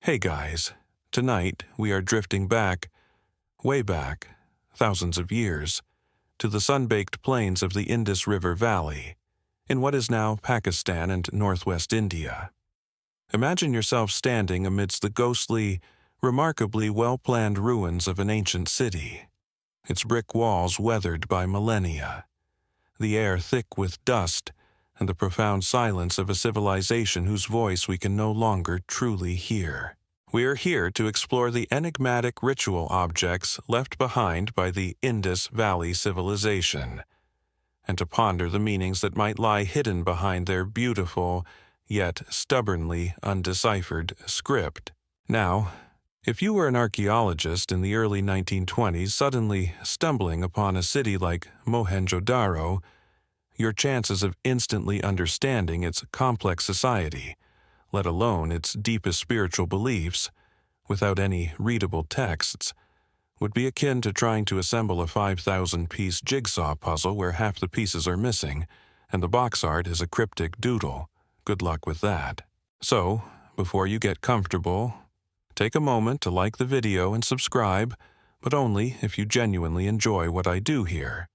Hey guys, tonight we are drifting back, way back, thousands of years, to the sun-baked plains of the Indus River Valley, in what is now Pakistan and northwest India. Imagine yourself standing amidst the ghostly, remarkably well-planned ruins of an ancient city, its brick walls weathered by millennia, the air thick with dust, and the profound silence of a civilization whose voice we can no longer truly hear. We are here to explore the enigmatic ritual objects left behind by the Indus Valley Civilization, and to ponder the meanings that might lie hidden behind their beautiful, yet stubbornly undeciphered script. Now, if you were an archaeologist in the early 1920s suddenly stumbling upon a city like Mohenjo-daro, your chances of instantly understanding its complex society, let alone its deepest spiritual beliefs, without any readable texts, would be akin to trying to assemble a 5,000-piece jigsaw puzzle where half the pieces are missing, and the box art is a cryptic doodle. Good luck with that. So, before you get comfortable, take a moment to like the video and subscribe, but only if you genuinely enjoy what I do here.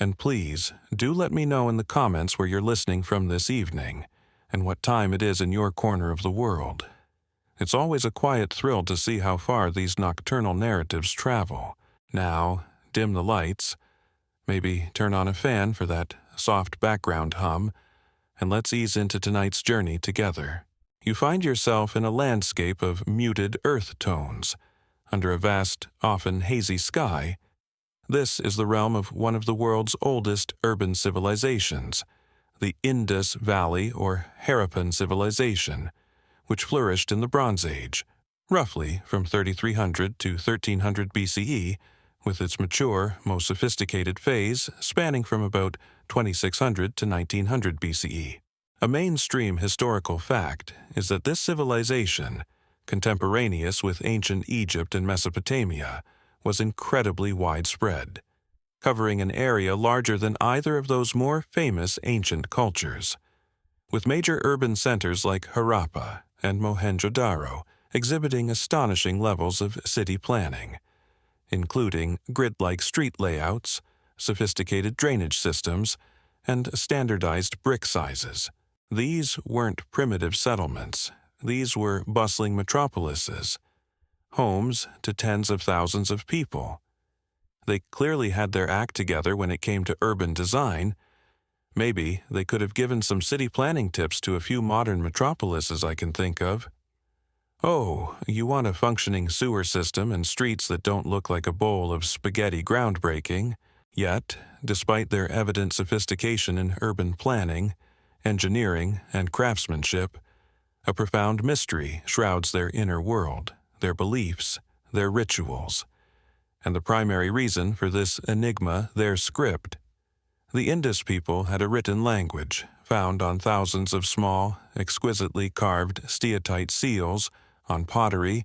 And please, do let me know in the comments where you're listening from this evening, and what time it is in your corner of the world. It's always a quiet thrill to see how far these nocturnal narratives travel. Now, dim the lights, maybe turn on a fan for that soft background hum, and let's ease into tonight's journey together. You find yourself in a landscape of muted earth tones, under a vast, often hazy sky. This is the realm of one of the world's oldest urban civilizations, the Indus Valley or Harappan civilization, which flourished in the Bronze Age, roughly from 3300 to 1300 BCE, with its mature, most sophisticated phase spanning from about 2600 to 1900 BCE. A mainstream historical fact is that this civilization, contemporaneous with ancient Egypt and Mesopotamia, was incredibly widespread, covering an area larger than either of those more famous ancient cultures, with major urban centers like Harappa and Mohenjo-daro exhibiting astonishing levels of city planning, including grid-like street layouts, sophisticated drainage systems, and standardized brick sizes. These weren't primitive settlements. These were bustling metropolises, homes to tens of thousands of people. They clearly had their act together when it came to urban design. Maybe they could have given some city planning tips to a few modern metropolises I can think of. Oh, you want a functioning sewer system and streets that don't look like a bowl of spaghetti groundbreaking. Yet, despite their evident sophistication in urban planning, engineering, and craftsmanship, a profound mystery shrouds their inner world, their beliefs, their rituals, and the primary reason for this enigma, their script. The Indus people had a written language found on thousands of small, exquisitely carved steatite seals, on pottery,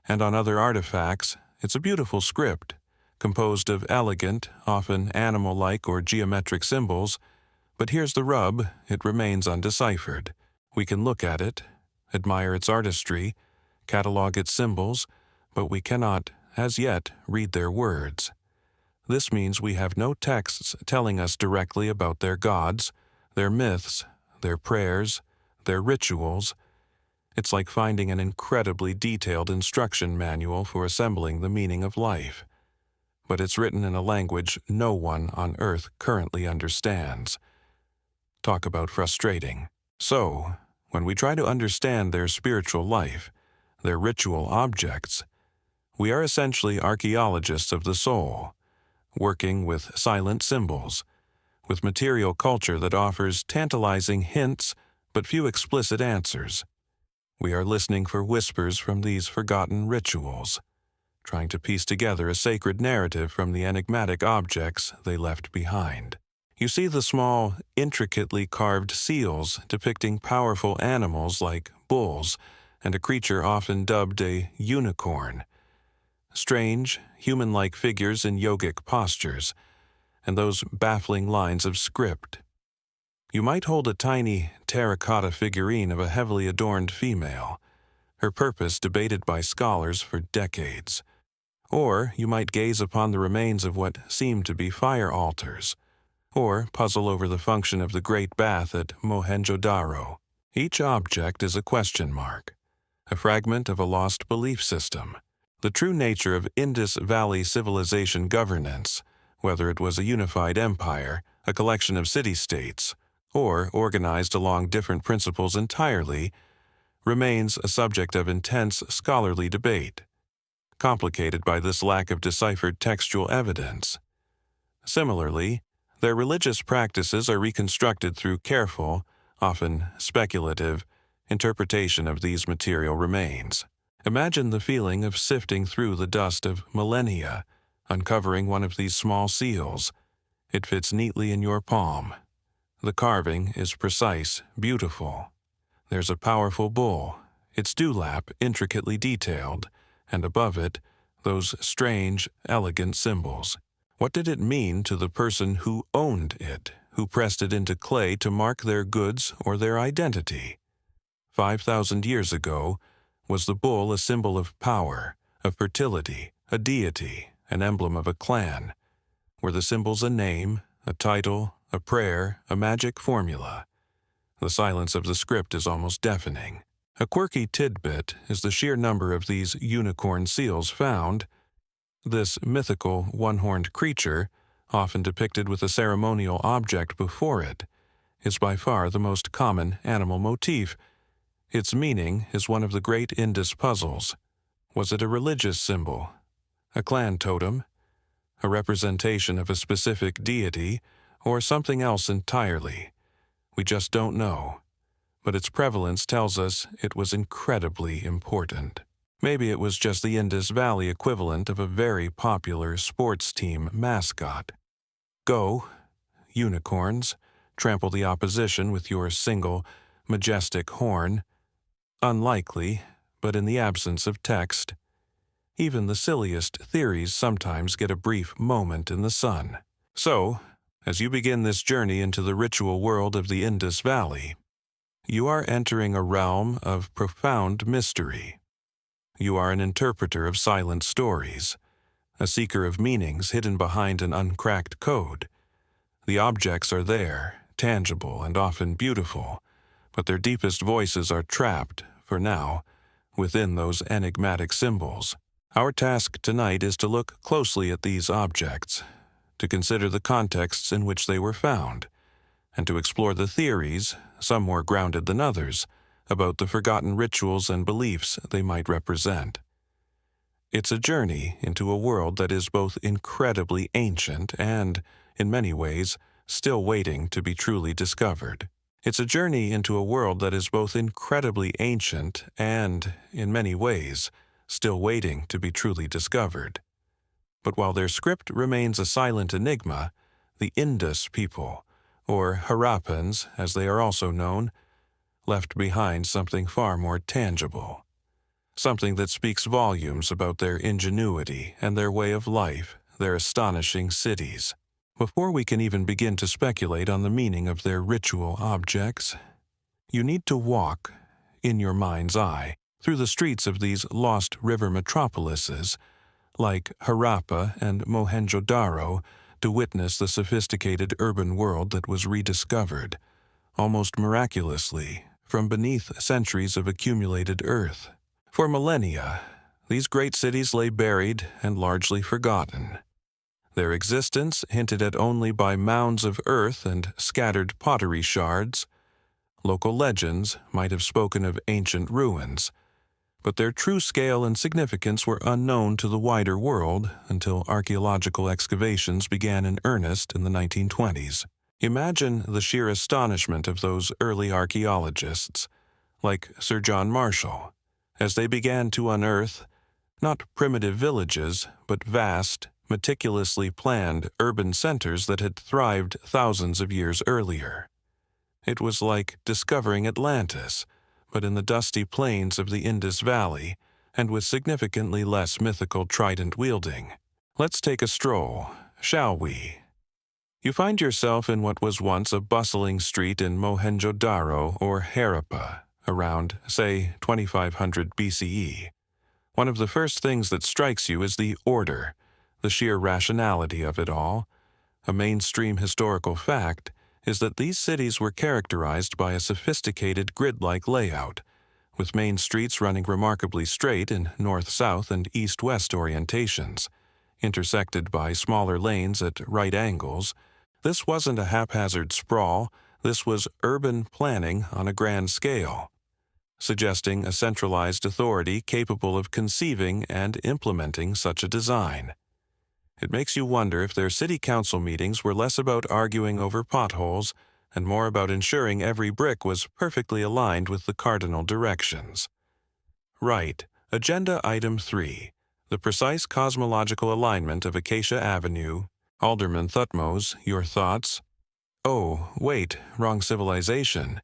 and on other artifacts. It's a beautiful script, composed of elegant, often animal-like or geometric symbols, but here's the rub: it remains undeciphered. We can look at it, admire its artistry, catalog its symbols, but we cannot, as yet, read their words. This means we have no texts telling us directly about their gods, their myths, their prayers, their rituals. It's like finding an incredibly detailed instruction manual for assembling the meaning of life. But it's written in a language no one on Earth currently understands. Talk about frustrating. So, when we try to understand their spiritual life, their ritual objects, we are essentially archaeologists of the soul, working with silent symbols, with material culture that offers tantalizing hints but few explicit answers. We are listening for whispers from these forgotten rituals, trying to piece together a sacred narrative from the enigmatic objects they left behind. You see the small, intricately carved seals depicting powerful animals like bulls and a creature often dubbed a unicorn. Strange, human-like figures in yogic postures, and those baffling lines of script. You might hold a tiny terracotta figurine of a heavily adorned female, her purpose debated by scholars for decades. Or you might gaze upon the remains of what seemed to be fire altars, or puzzle over the function of the Great Bath at Mohenjo-Daro. Each object is a question mark, a fragment of a lost belief system. The true nature of Indus Valley Civilization governance, whether it was a unified empire, a collection of city-states, or organized along different principles entirely, remains a subject of intense scholarly debate, complicated by this lack of deciphered textual evidence. Similarly, their religious practices are reconstructed through careful, often speculative, interpretation of these material remains. Imagine the feeling of sifting through the dust of millennia, uncovering one of these small seals. It fits neatly in your palm. The carving is precise, beautiful. There's a powerful bull, its dewlap intricately detailed, and above it, those strange, elegant symbols. What did it mean to the person who owned it, who pressed it into clay to mark their goods or their identity? 5,000 years ago, was the bull a symbol of power, of fertility, a deity, an emblem of a clan? Were the symbols a name, a title, a prayer, a magic formula? The silence of the script is almost deafening. A quirky tidbit is the sheer number of these unicorn seals found. This mythical one-horned creature, often depicted with a ceremonial object before it, is by far the most common animal motif. Its meaning is one of the great Indus puzzles. Was it a religious symbol, a clan totem, a representation of a specific deity, or something else entirely? We just don't know, but its prevalence tells us it was incredibly important. Maybe it was just the Indus Valley equivalent of a very popular sports team mascot. Go, unicorns, trample the opposition with your single, majestic horn. Unlikely, but in the absence of text, even the silliest theories sometimes get a brief moment in the sun. So, as you begin this journey into the ritual world of the Indus Valley, you are entering a realm of profound mystery. You are an interpreter of silent stories, a seeker of meanings hidden behind an uncracked code. The objects are there, tangible and often beautiful, but their deepest voices are trapped, for now, within those enigmatic symbols. Our task tonight is to look closely at these objects, to consider the contexts in which they were found, and to explore the theories, some more grounded than others, about the forgotten rituals and beliefs they might represent. It's a journey into a world that is both incredibly ancient and, in many ways, still waiting to be truly discovered. It's a journey into a world that is both incredibly ancient and, in many ways, still waiting to be truly discovered. But while their script remains a silent enigma, the Indus people, or Harappans as they are also known, left behind something far more tangible. Something that speaks volumes about their ingenuity and their way of life, their astonishing cities. Before we can even begin to speculate on the meaning of their ritual objects, you need to walk, in your mind's eye, through the streets of these lost river metropolises, like Harappa and Mohenjo-Daro, to witness the sophisticated urban world that was rediscovered, almost miraculously, from beneath centuries of accumulated earth. For millennia, these great cities lay buried and largely forgotten. Their existence hinted at only by mounds of earth and scattered pottery shards. Local legends might have spoken of ancient ruins, but their true scale and significance were unknown to the wider world until archaeological excavations began in earnest in the 1920s. Imagine the sheer astonishment of those early archaeologists, like Sir John Marshall, as they began to unearth not primitive villages, but vast, meticulously planned urban centers that had thrived thousands of years earlier. It was like discovering Atlantis, but in the dusty plains of the Indus Valley, and with significantly less mythical trident wielding. Let's take a stroll, shall we? You find yourself in what was once a bustling street in Mohenjo-Daro or Harappa, around, say, 2500 BCE. One of the first things that strikes you is the order, the sheer rationality of it all. A mainstream historical fact is that these cities were characterized by a sophisticated grid-like layout, with main streets running remarkably straight in north-south and east-west orientations, intersected by smaller lanes at right angles. This wasn't a haphazard sprawl, this was urban planning on a grand scale, suggesting a centralized authority capable of conceiving and implementing such a design. It makes you wonder if their city council meetings were less about arguing over potholes and more about ensuring every brick was perfectly aligned with the cardinal directions. Right. Agenda Item 3. The precise cosmological alignment of Acacia Avenue. Alderman Thutmose, your thoughts? Oh, wait, wrong civilization.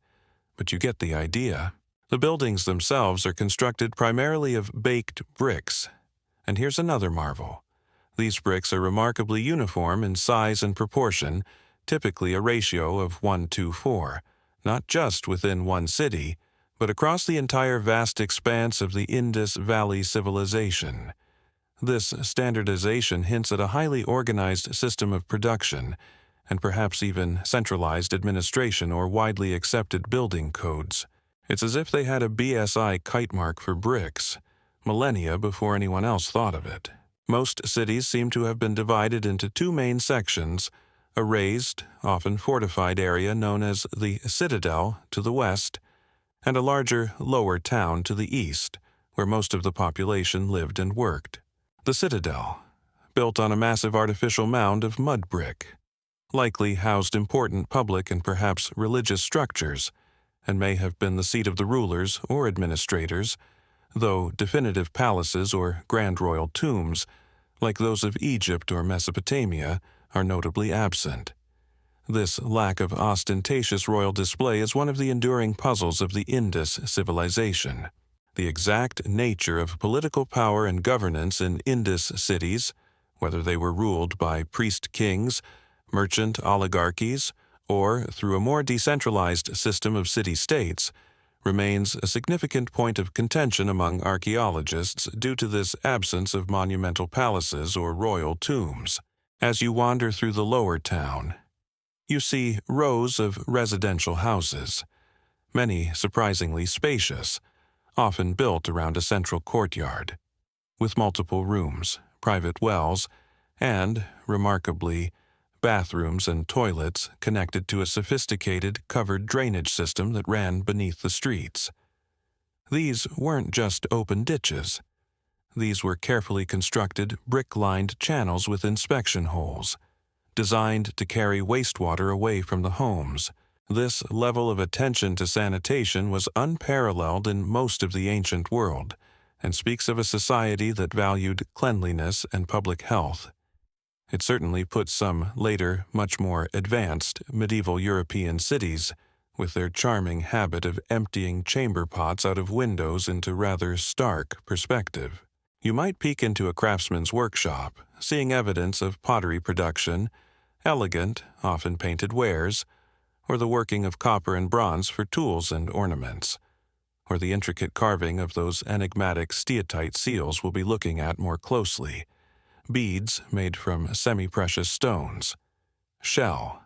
But you get the idea. The buildings themselves are constructed primarily of baked bricks. And here's another marvel. These bricks are remarkably uniform in size and proportion, typically a ratio of 1:4, not just within one city, but across the entire vast expanse of the Indus Valley Civilization. This standardization hints at a highly organized system of production, and perhaps even centralized administration or widely accepted building codes. It's as if they had a BSI kite mark for bricks, millennia before anyone else thought of it. Most cities seem to have been divided into two main sections, a raised, often fortified area known as the Citadel to the west, and a larger, lower town to the east, where most of the population lived and worked. The Citadel, built on a massive artificial mound of mud brick, likely housed important public and perhaps religious structures, and may have been the seat of the rulers or administrators, though definitive palaces or grand royal tombs, like those of Egypt or Mesopotamia, are notably absent. This lack of ostentatious royal display is one of the enduring puzzles of the Indus civilization. The exact nature of political power and governance in Indus cities, whether they were ruled by priest-kings, merchant oligarchies, or through a more decentralized system of city-states, remains a significant point of contention among archaeologists due to this absence of monumental palaces or royal tombs. As you wander through the lower town, you see rows of residential houses, many surprisingly spacious, often built around a central courtyard, with multiple rooms, private wells, and, remarkably, bathrooms and toilets connected to a sophisticated covered drainage system that ran beneath the streets. These weren't just open ditches. These were carefully constructed, brick-lined channels with inspection holes, designed to carry wastewater away from the homes. This level of attention to sanitation was unparalleled in most of the ancient world, and speaks of a society that valued cleanliness and public health. It certainly puts some later, much more advanced medieval European cities, with their charming habit of emptying chamber pots out of windows, into rather stark perspective. You might peek into a craftsman's workshop, seeing evidence of pottery production, elegant, often painted wares, or the working of copper and bronze for tools and ornaments, or the intricate carving of those enigmatic steatite seals we'll be looking at more closely. Beads made from semi-precious stones, shell,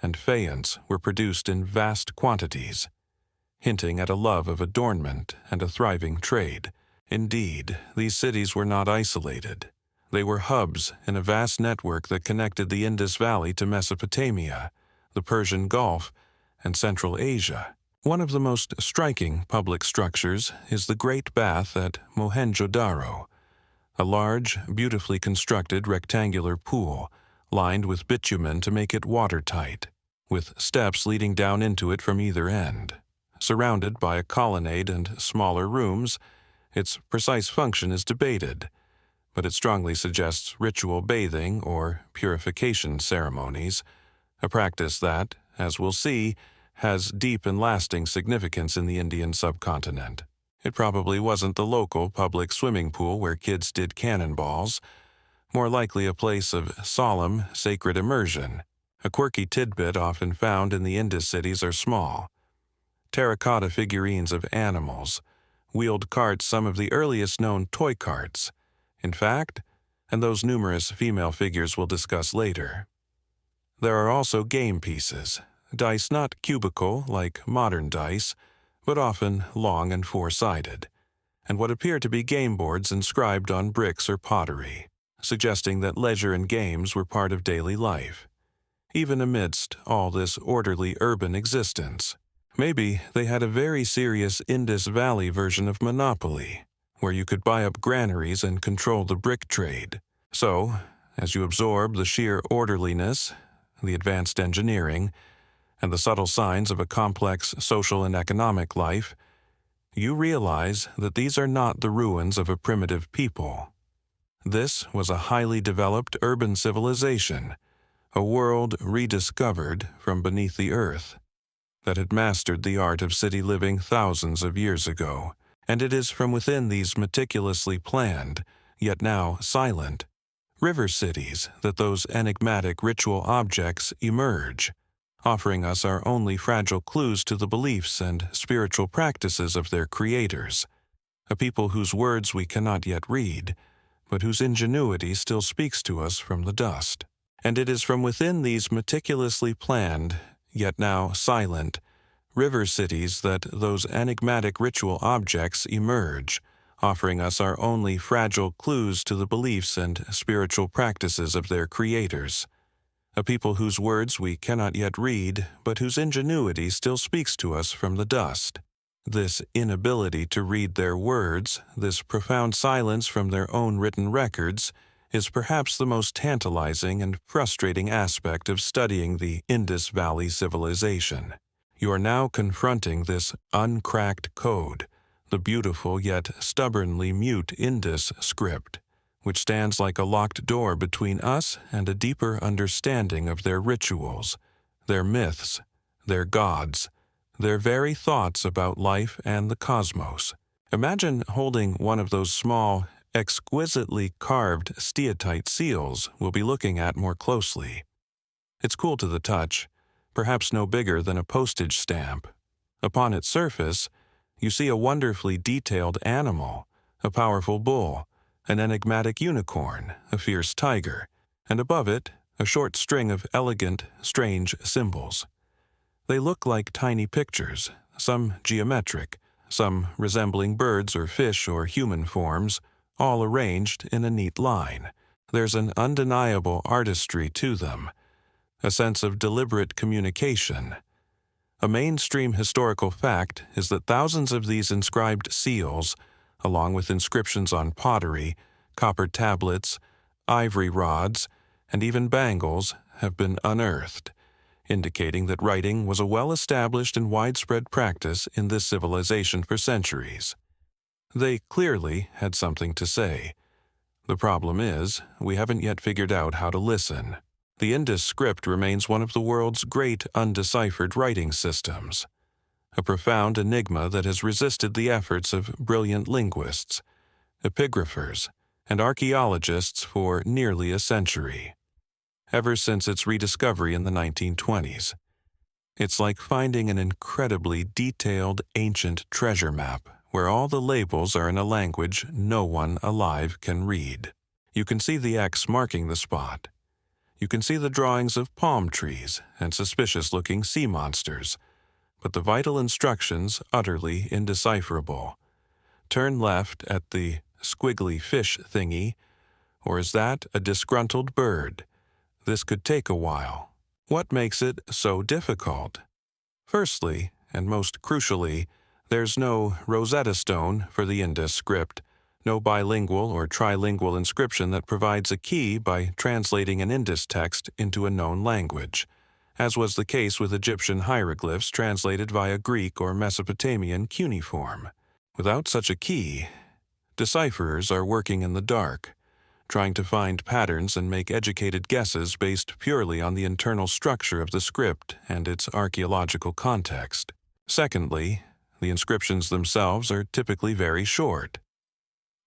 and faience were produced in vast quantities, hinting at a love of adornment and a thriving trade. Indeed, these cities were not isolated. They were hubs in a vast network that connected the Indus Valley to Mesopotamia, the Persian Gulf, and Central Asia. One of the most striking public structures is the Great Bath at Mohenjo-Daro, a large, beautifully constructed rectangular pool, lined with bitumen to make it watertight, with steps leading down into it from either end. Surrounded by a colonnade and smaller rooms, its precise function is debated, but it strongly suggests ritual bathing or purification ceremonies, a practice that, as we'll see, has deep and lasting significance in the Indian subcontinent. It probably wasn't the local public swimming pool where kids did cannonballs, more likely a place of solemn, sacred immersion. A quirky tidbit often found in the Indus cities are small, terracotta figurines of animals, wheeled carts, some of the earliest known toy carts, in fact, and those numerous female figures we'll discuss later. There are also game pieces, dice not cubical like modern dice, but often long and four-sided, and what appear to be game boards inscribed on bricks or pottery, suggesting that leisure and games were part of daily life, even amidst all this orderly urban existence. Maybe they had a very serious Indus Valley version of Monopoly, where you could buy up granaries and control the brick trade. So, as you absorb the sheer orderliness, the advanced engineering, and the subtle signs of a complex social and economic life, you realize that these are not the ruins of a primitive people. This was a highly developed urban civilization, a world rediscovered from beneath the earth, that had mastered the art of city living thousands of years ago, and it is from within these meticulously planned, yet now silent, river cities that those enigmatic ritual objects emerge, offering us our only fragile clues to the beliefs and spiritual practices of their creators, a people whose words we cannot yet read, but whose ingenuity still speaks to us from the dust. And it is from within these meticulously planned, yet now silent, river cities that those enigmatic ritual objects emerge, offering us our only fragile clues to the beliefs and spiritual practices of their creators, a people whose words we cannot yet read, but whose ingenuity still speaks to us from the dust. This inability to read their words, this profound silence from their own written records, is perhaps the most tantalizing and frustrating aspect of studying the Indus Valley Civilization. You are now confronting this uncracked code, the beautiful yet stubbornly mute Indus script, which stands like a locked door between us and a deeper understanding of their rituals, their myths, their gods, their very thoughts about life and the cosmos. Imagine holding one of those small, exquisitely carved steatite seals we'll be looking at more closely. It's cool to the touch, perhaps no bigger than a postage stamp. Upon its surface, you see a wonderfully detailed animal, a powerful bull, an enigmatic unicorn, a fierce tiger, and above it, a short string of elegant, strange symbols. They look like tiny pictures, some geometric, some resembling birds or fish or human forms, all arranged in a neat line. There's an undeniable artistry to them, a sense of deliberate communication. A mainstream historical fact is that thousands of these inscribed seals, along with inscriptions on pottery, copper tablets, ivory rods, and even bangles, have been unearthed, indicating that writing was a well-established and widespread practice in this civilization for centuries. They clearly had something to say. The problem is, we haven't yet figured out how to listen. The Indus script remains one of the world's great undeciphered writing systems, a profound enigma that has resisted the efforts of brilliant linguists, epigraphers, and archaeologists for nearly a century, ever since its rediscovery in the 1920s. It's like finding an incredibly detailed ancient treasure map where all the labels are in a language no one alive can read. You can see the X marking the spot. You can see the drawings of palm trees and suspicious-looking sea monsters, but the vital instructions utterly indecipherable. Turn left at the squiggly fish thingy, or is that a disgruntled bird? This could take a while. What makes it so difficult? Firstly, and most crucially, there's no Rosetta Stone for the Indus script, no bilingual or trilingual inscription that provides a key by translating an Indus text into a known language, as was the case with Egyptian hieroglyphs translated via Greek or Mesopotamian cuneiform. Without such a key, decipherers are working in the dark, trying to find patterns and make educated guesses based purely on the internal structure of the script and its archaeological context. Secondly, the inscriptions themselves are typically very short.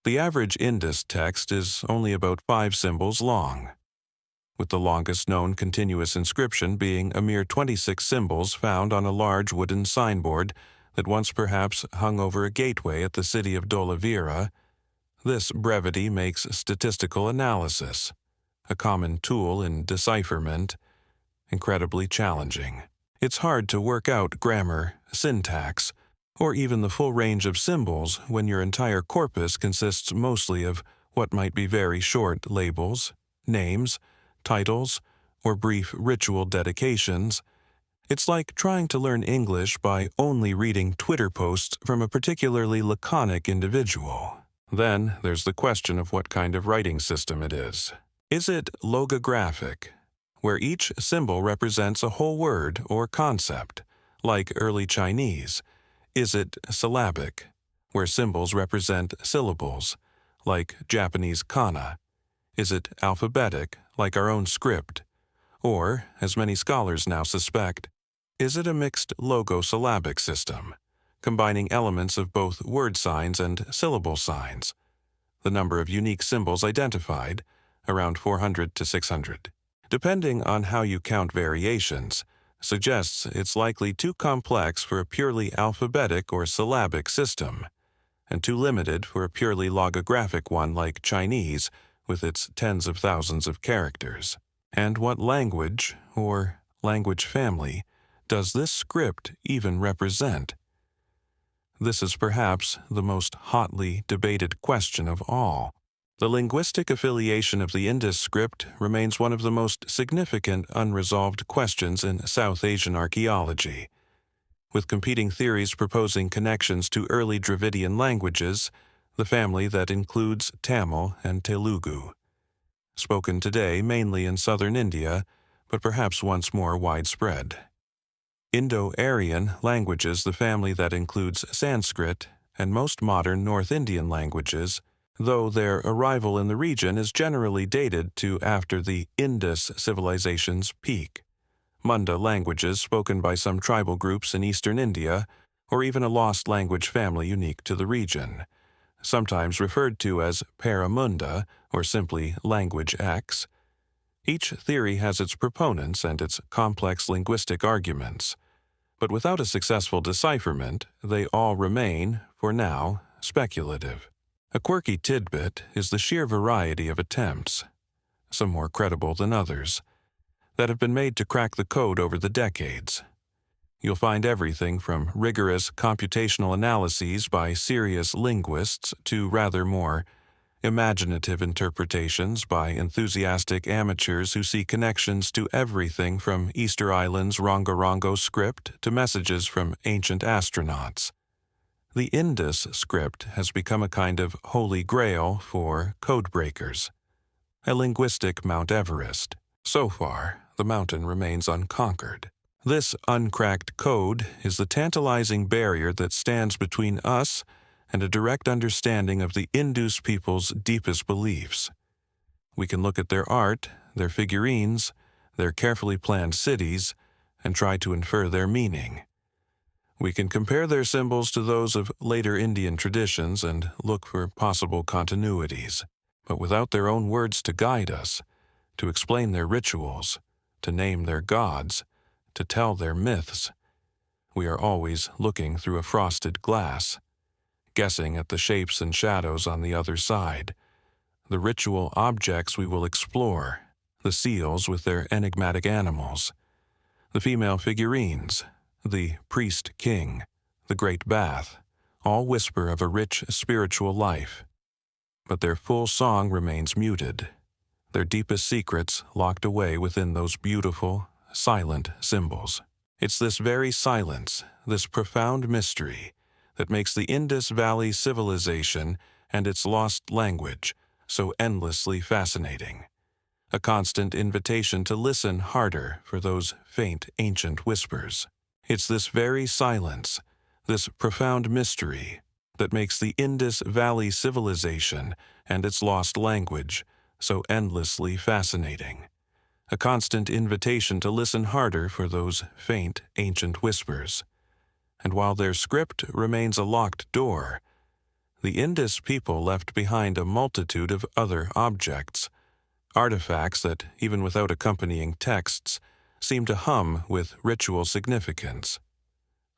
The average Indus text is only about 5 symbols long, with the longest known continuous inscription being a mere 26 symbols found on a large wooden signboard that once perhaps hung over a gateway at the city of Dolavira. This brevity makes statistical analysis, a common tool in decipherment, incredibly challenging. It's hard to work out grammar, syntax, or even the full range of symbols when your entire corpus consists mostly of what might be very short labels, names, titles, or brief ritual dedications. It's like trying to learn English by only reading Twitter posts from a particularly laconic individual. Then there's the question of what kind of writing system it is. Is it logographic, where each symbol represents a whole word or concept, like early Chinese? Is it syllabic, where symbols represent syllables, like Japanese kana? Is it alphabetic, like our own script? Or, as many scholars now suspect, is it a mixed logosyllabic system, combining elements of both word signs and syllable signs? The number of unique symbols identified, around 400 to 600. Depending on how you count variations, suggests it's likely too complex for a purely alphabetic or syllabic system, and too limited for a purely logographic one like Chinese with its tens of thousands of characters. And what language, or language family, does this script even represent? This is perhaps the most hotly debated question of all. The linguistic affiliation of the Indus script remains one of the most significant unresolved questions in South Asian archaeology, with competing theories proposing connections to early Dravidian languages, the family that includes Tamil and Telugu, spoken today mainly in southern India, but perhaps once more widespread. Indo-Aryan languages, the family that includes Sanskrit and most modern North Indian languages, though their arrival in the region is generally dated to after the Indus Civilization's peak. Munda languages spoken by some tribal groups in eastern India, or even a lost language family unique to the region, sometimes referred to as Paramunda or simply Language X. Each theory has its proponents and its complex linguistic arguments, but without a successful decipherment, they all remain, for now, speculative. A quirky tidbit is the sheer variety of attempts, some more credible than others, that have been made to crack the code over the decades. You'll find everything from rigorous computational analyses by serious linguists to rather more imaginative interpretations by enthusiastic amateurs who see connections to everything from Easter Island's Rongorongo script to messages from ancient astronauts. The Indus script has become a kind of holy grail for code breakers, a linguistic Mount Everest. So far, the mountain remains unconquered. This uncracked code is the tantalizing barrier that stands between us and a direct understanding of the Indus people's deepest beliefs. We can look at their art, their figurines, their carefully planned cities, and try to infer their meaning. We can compare their symbols to those of later Indian traditions and look for possible continuities, but without their own words to guide us, to explain their rituals, to name their gods, to tell their myths, we are always looking through a frosted glass, guessing at the shapes and shadows on the other side, the ritual objects we will explore, the seals with their enigmatic animals, the female figurines, the priest-king, the great bath, all whisper of a rich spiritual life. But their full song remains muted, their deepest secrets locked away within those beautiful, silent symbols. It's this very silence, this profound mystery, that makes the Indus Valley Civilization and its lost language so endlessly fascinating, a constant invitation to listen harder for those faint ancient whispers. It's this very silence, this profound mystery, that makes the Indus Valley Civilization and its lost language so endlessly fascinating, a constant invitation to listen harder for those faint ancient whispers. And while their script remains a locked door, the Indus people left behind a multitude of other objects, artifacts that, even without accompanying texts, seem to hum with ritual significance.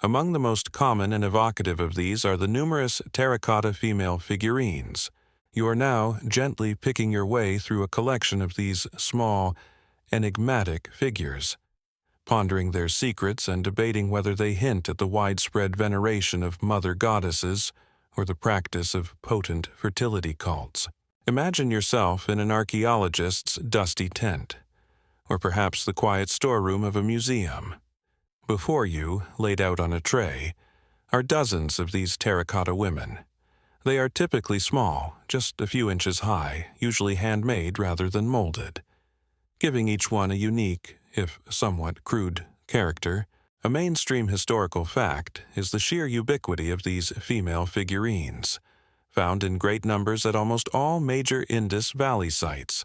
Among the most common and evocative of these are the numerous terracotta female figurines. You are now gently picking your way through a collection of these small, enigmatic figures, pondering their secrets and debating whether they hint at the widespread veneration of mother goddesses or the practice of potent fertility cults. Imagine yourself in an archaeologist's dusty tent, or perhaps the quiet storeroom of a museum. Before you, laid out on a tray, are dozens of these terracotta women. They are typically small, just a few inches high, usually handmade rather than molded, giving each one a unique, if somewhat crude, character. A mainstream historical fact is the sheer ubiquity of these female figurines, found in great numbers at almost all major Indus Valley sites,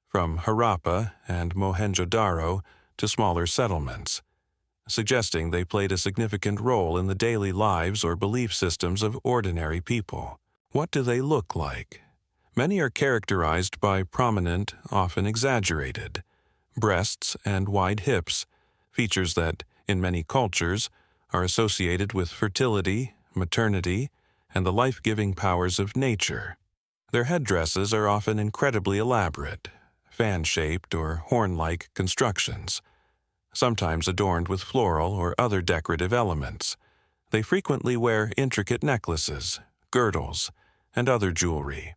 from Harappa and Mohenjo-daro to smaller settlements, suggesting they played a significant role in the daily lives or belief systems of ordinary people. What do they look like? Many are characterized by prominent, often exaggerated, breasts and wide hips, features that, in many cultures, are associated with fertility, maternity, and the life-giving powers of nature. Their headdresses are often incredibly elaborate, fan-shaped or horn-like constructions, sometimes adorned with floral or other decorative elements. They frequently wear intricate necklaces, girdles, and other jewelry,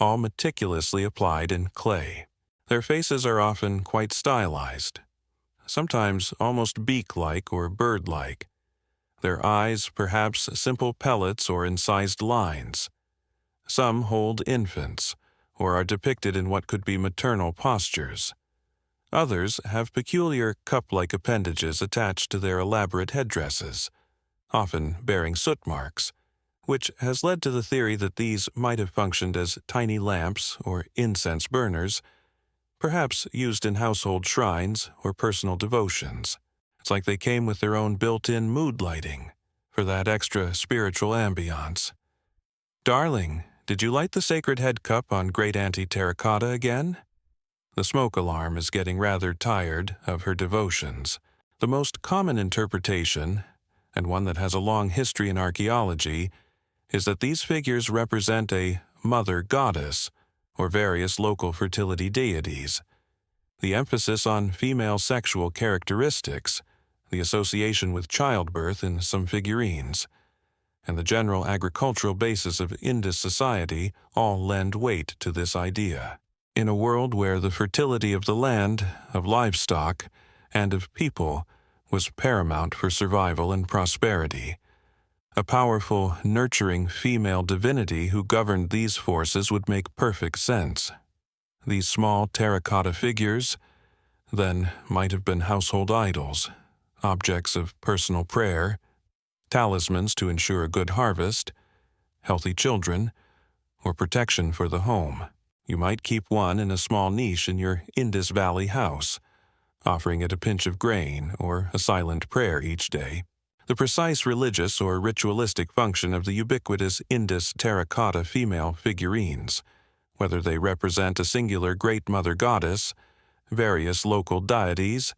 all meticulously applied in clay. Their faces are often quite stylized, sometimes almost beak-like or bird-like. Their eyes perhaps simple pellets or incised lines. Some hold infants, or are depicted in what could be maternal postures. Others have peculiar cup-like appendages attached to their elaborate headdresses, often bearing soot marks, which has led to the theory that these might have functioned as tiny lamps or incense burners, perhaps used in household shrines or personal devotions. It's like they came with their own built-in mood lighting for that extra spiritual ambiance. Darling, did you light the sacred head cup on Great Auntie Terracotta again? The smoke alarm is getting rather tired of her devotions. The most common interpretation, and one that has a long history in archaeology, is that these figures represent a mother goddess or various local fertility deities. The emphasis on female sexual characteristics, the association with childbirth in some figurines, and the general agricultural basis of Indus society all lend weight to this idea. In a world where the fertility of the land, of livestock, and of people was paramount for survival and prosperity, a powerful, nurturing female divinity who governed these forces would make perfect sense. These small terracotta figures, then, might have been household idols, objects of personal prayer, talismans to ensure a good harvest, healthy children, or protection for the home. You might keep one in a small niche in your Indus Valley house, offering it a pinch of grain or a silent prayer each day. The precise religious or ritualistic function of the ubiquitous Indus terracotta female figurines, whether they represent a singular Great Mother Goddess, various local deities,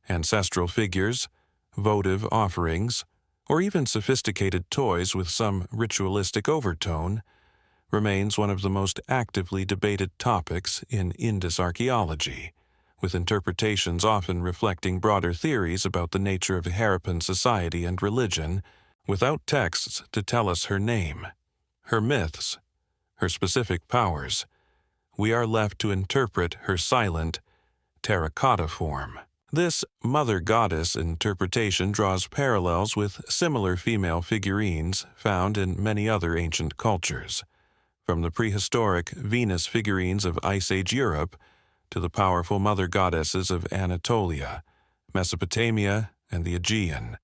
ancestral figures, votive offerings, or even sophisticated toys with some ritualistic overtone, remains one of the most actively debated topics in Indus archaeology, with interpretations often reflecting broader theories about the nature of Harappan society and religion, without texts to tell us her name, her myths, her specific powers. We are left to interpret her silent, terracotta form. This mother goddess interpretation draws parallels with similar female figurines found in many other ancient cultures, from the prehistoric Venus figurines of Ice Age Europe to the powerful mother goddesses of Anatolia, Mesopotamia, and the Aegean.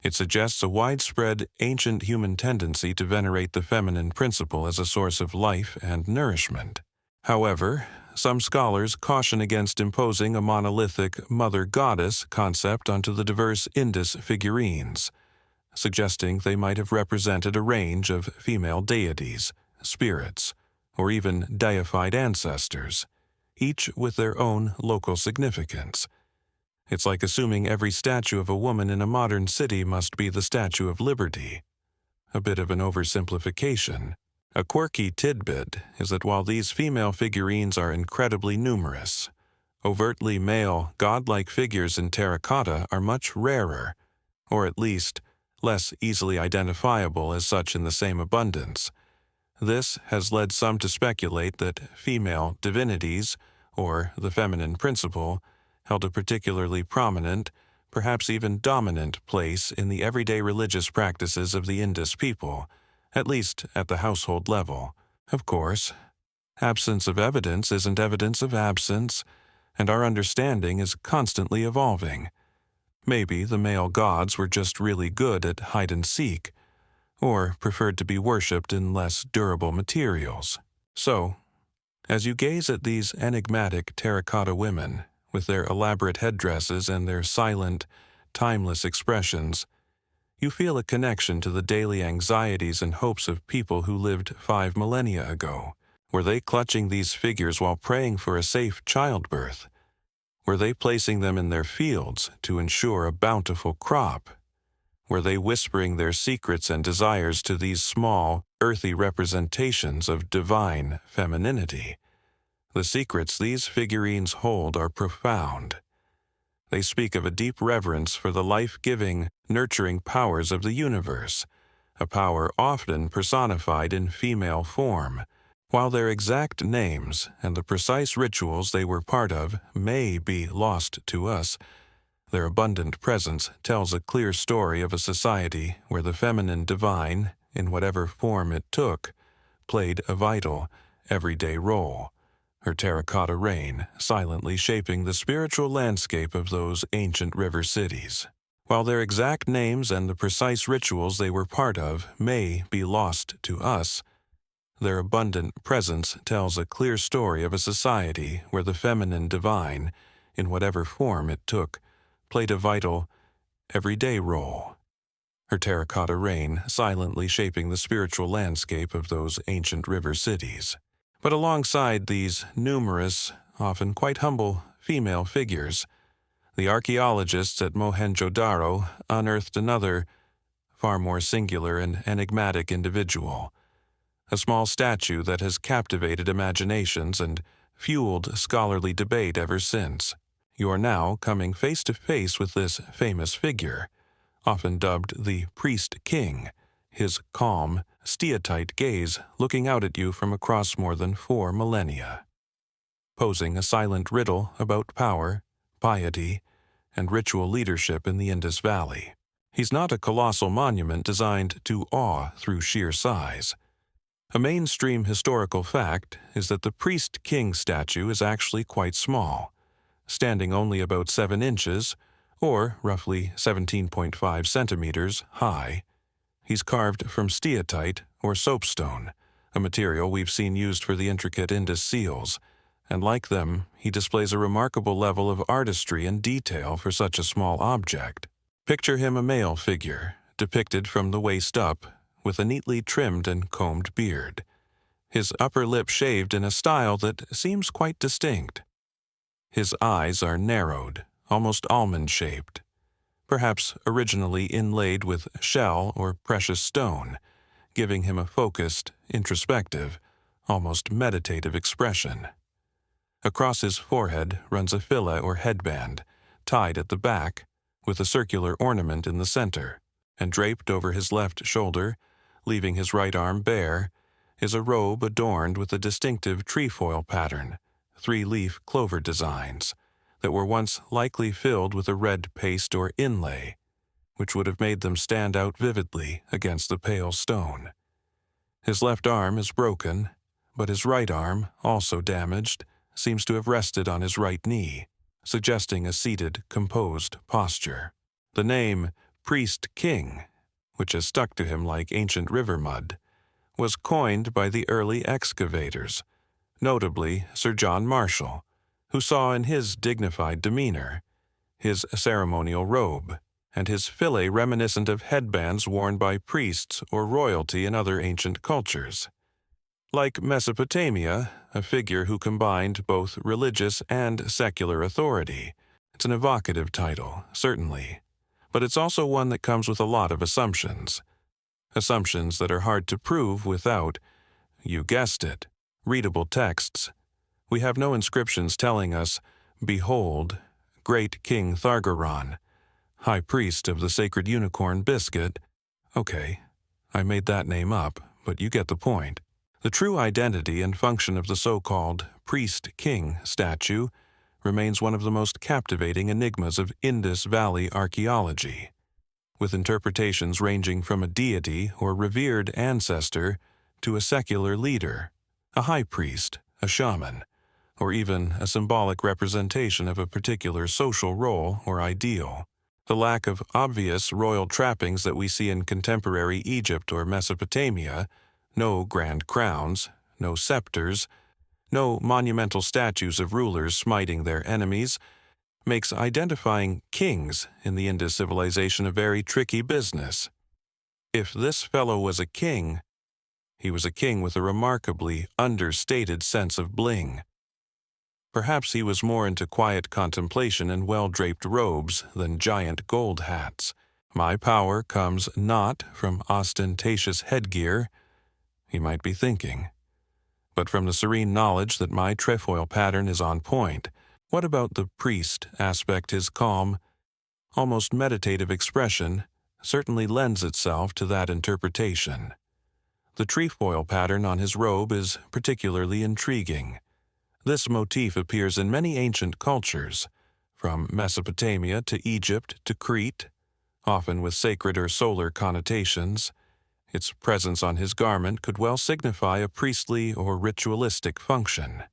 It suggests a widespread ancient human tendency to venerate the feminine principle as a source of life and nourishment. However, some scholars caution against imposing a monolithic mother goddess concept onto the diverse Indus figurines, suggesting they might have represented a range of female deities, spirits, or even deified ancestors, each with their own local significance. It's like assuming every statue of a woman in a modern city must be the Statue of Liberty. A bit of an oversimplification. A quirky tidbit is that while these female figurines are incredibly numerous, overtly male, godlike figures in terracotta are much rarer, or at least less easily identifiable as such in the same abundance. This has led some to speculate that female divinities, or the feminine principle, held a particularly prominent, perhaps even dominant place in the everyday religious practices of the Indus people, at least at the household level. Of course, absence of evidence isn't evidence of absence, and our understanding is constantly evolving. Maybe the male gods were just really good at hide-and-seek, or preferred to be worshipped in less durable materials. So, as you gaze at these enigmatic terracotta women, with their elaborate headdresses and their silent, timeless expressions, you feel a connection to the daily anxieties and hopes of people who lived 5 millennia ago. Were they clutching these figures while praying for a safe childbirth? Were they placing them in their fields to ensure a bountiful crop? Were they whispering their secrets and desires to these small, earthy representations of divine femininity? The secrets these figurines hold are profound. They speak of a deep reverence for the life-giving, nurturing powers of the universe, a power often personified in female form. While their exact names and the precise rituals they were part of may be lost to us, their abundant presence tells a clear story of a society where the feminine divine, in whatever form it took, played a vital, everyday role, her terracotta reign silently shaping the spiritual landscape of those ancient river cities. While their exact names and the precise rituals they were part of may be lost to us, their abundant presence tells a clear story of a society where the feminine divine, in whatever form it took, played a vital, everyday role, her terracotta reign silently shaping the spiritual landscape of those ancient river cities. But alongside these numerous, often quite humble, female figures, the archaeologists at Mohenjo-Daro unearthed another, far more singular and enigmatic individual, a small statue that has captivated imaginations and fueled scholarly debate ever since. You are now coming face to face with this famous figure, often dubbed the Priest King, his calm, steatite gaze looking out at you from across more than 4 millennia, posing a silent riddle about power, piety, and ritual leadership in the Indus Valley. He's not a colossal monument designed to awe through sheer size. A mainstream historical fact is that the Priest King statue is actually quite small, standing only about 7 inches, or roughly 17.5 centimeters, high. He's carved from steatite, or soapstone, a material we've seen used for the intricate Indus seals, and like them, he displays a remarkable level of artistry and detail for such a small object. Picture him a male figure, depicted from the waist up, with a neatly trimmed and combed beard, his upper lip shaved in a style that seems quite distinct. His eyes are narrowed, almost almond-shaped, perhaps originally inlaid with shell or precious stone, giving him a focused, introspective, almost meditative expression. Across his forehead runs a fillet or headband, tied at the back, with a circular ornament in the center, and draped over his left shoulder, leaving his right arm bare, is a robe adorned with a distinctive trefoil pattern, 3-leaf clover designs, that were once likely filled with a red paste or inlay, which would have made them stand out vividly against the pale stone. His left arm is broken, but his right arm, also damaged, seems to have rested on his right knee, suggesting a seated, composed posture. The name Priest King, which has stuck to him like ancient river mud, was coined by the early excavators, notably Sir John Marshall, who saw in his dignified demeanor, his ceremonial robe, and his fillet reminiscent of headbands worn by priests or royalty in other ancient cultures. Like Mesopotamia, a figure who combined both religious and secular authority, It's an evocative title, certainly, but it's also one that comes with a lot of assumptions. Assumptions that are hard to prove without, you guessed it, readable texts. We have no inscriptions telling us, "Behold, great King Thargeron, High Priest of the Sacred Unicorn Biscuit." Okay, I made that name up, but you get the point. The true identity and function of the so-called priest-king statue remains one of the most captivating enigmas of Indus Valley archaeology, with interpretations ranging from a deity or revered ancestor to a secular leader, a high priest, a shaman, or even a symbolic representation of a particular social role or ideal. The lack of obvious royal trappings that we see in contemporary Egypt or Mesopotamia, no grand crowns, no scepters, no monumental statues of rulers smiting their enemies, makes identifying kings in the Indus civilization a very tricky business. If this fellow was a king, he was a king with a remarkably understated sense of bling. Perhaps he was more into quiet contemplation and well-draped robes than giant gold hats. My power comes not from ostentatious headgear, he might be thinking, but from the serene knowledge that my trefoil pattern is on point. What about the priest aspect? His calm, almost meditative expression certainly lends itself to that interpretation. The trefoil pattern on his robe is particularly intriguing. This motif appears in many ancient cultures, from Mesopotamia to Egypt to Crete, often with sacred or solar connotations. Its presence on his garment could well signify a priestly or ritualistic function,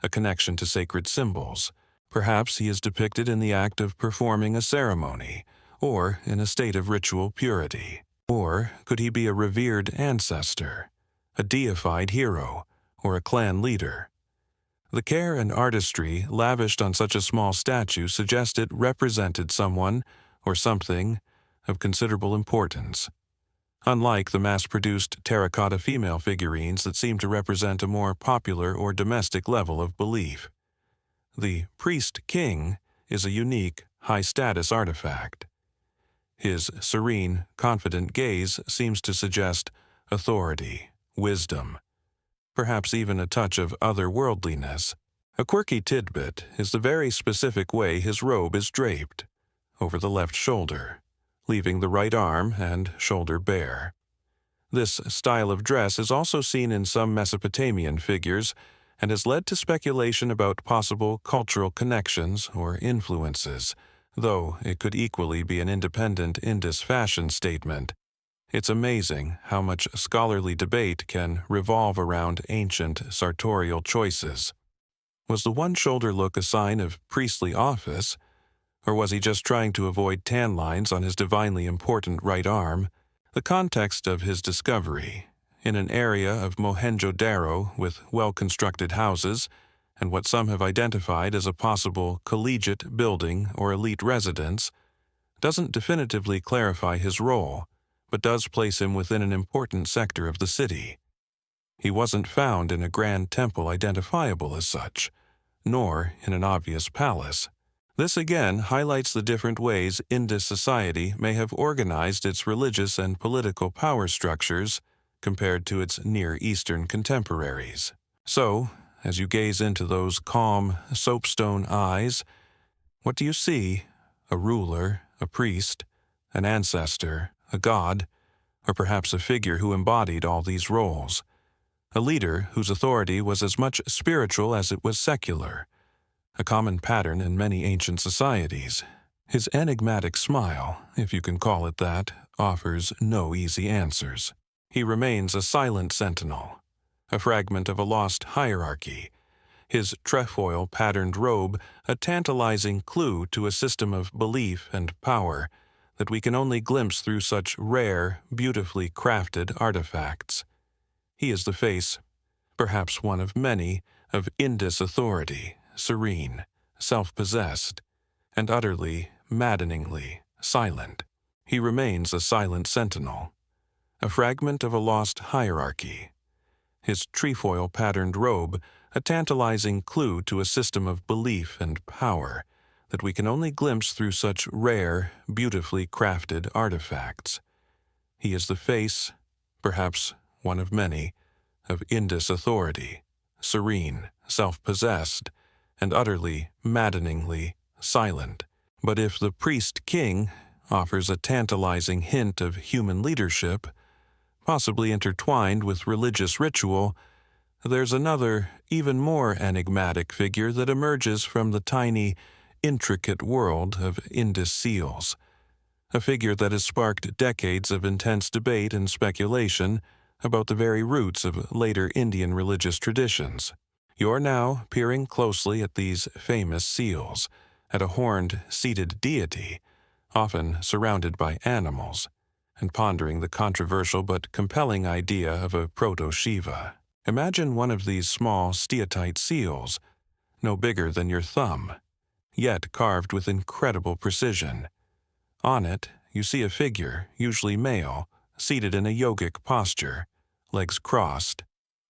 a connection to sacred symbols. Perhaps he is depicted in the act of performing a ceremony, or in a state of ritual purity. Or could he be a revered ancestor, a deified hero, or a clan leader? The care and artistry lavished on such a small statue suggest it represented someone or something of considerable importance. Unlike the mass-produced terracotta female figurines that seem to represent a more popular or domestic level of belief, the priest-king is a unique, high-status artifact. His serene, confident gaze seems to suggest authority, wisdom, perhaps even a touch of otherworldliness. A quirky tidbit is the very specific way his robe is draped, over the left shoulder, leaving the right arm and shoulder bare. This style of dress is also seen in some Mesopotamian figures and has led to speculation about possible cultural connections or influences, though it could equally be an independent Indus fashion statement. It's amazing how much scholarly debate can revolve around ancient sartorial choices. Was the one-shoulder look a sign of priestly office, or was he just trying to avoid tan lines on his divinely important right arm? The context of his discovery, in an area of Mohenjo-Daro with well-constructed houses and what some have identified as a possible collegiate building or elite residence, doesn't definitively clarify his role, but does place him within an important sector of the city. He wasn't found in a grand temple identifiable as such, nor in an obvious palace. This again highlights the different ways Indus society may have organized its religious and political power structures compared to its Near Eastern contemporaries. So, as you gaze into those calm, soapstone eyes, what do you see? A ruler, a priest, an ancestor, a god, or perhaps a figure who embodied all these roles. A leader whose authority was as much spiritual as it was secular, a common pattern in many ancient societies. His enigmatic smile, if you can call it that, offers no easy answers. He remains a silent sentinel, a fragment of a lost hierarchy, his trefoil-patterned robe a tantalizing clue to a system of belief and power that we can only glimpse through such rare, beautifully crafted artifacts. He is the face, perhaps one of many, of Indus authority, serene, self-possessed, and utterly, maddeningly silent. He remains a silent sentinel, a fragment of a lost hierarchy. His trefoil-patterned robe, a tantalizing clue to a system of belief and power that we can only glimpse through such rare, beautifully crafted artifacts. He is the face, perhaps one of many, of Indus authority, serene, self-possessed, and utterly, maddeningly silent. But if the priest-king offers a tantalizing hint of human leadership, possibly intertwined with religious ritual, there's another, even more enigmatic figure that emerges from the tiny, intricate world of Indus seals, a figure that has sparked decades of intense debate and speculation about the very roots of later Indian religious traditions. You're now peering closely at these famous seals, at a horned, seated deity, often surrounded by animals, and pondering the controversial but compelling idea of a proto-Shiva. Imagine one of these small steatite seals, no bigger than your thumb, yet carved with incredible precision. On it, you see a figure, usually male, seated in a yogic posture, legs crossed,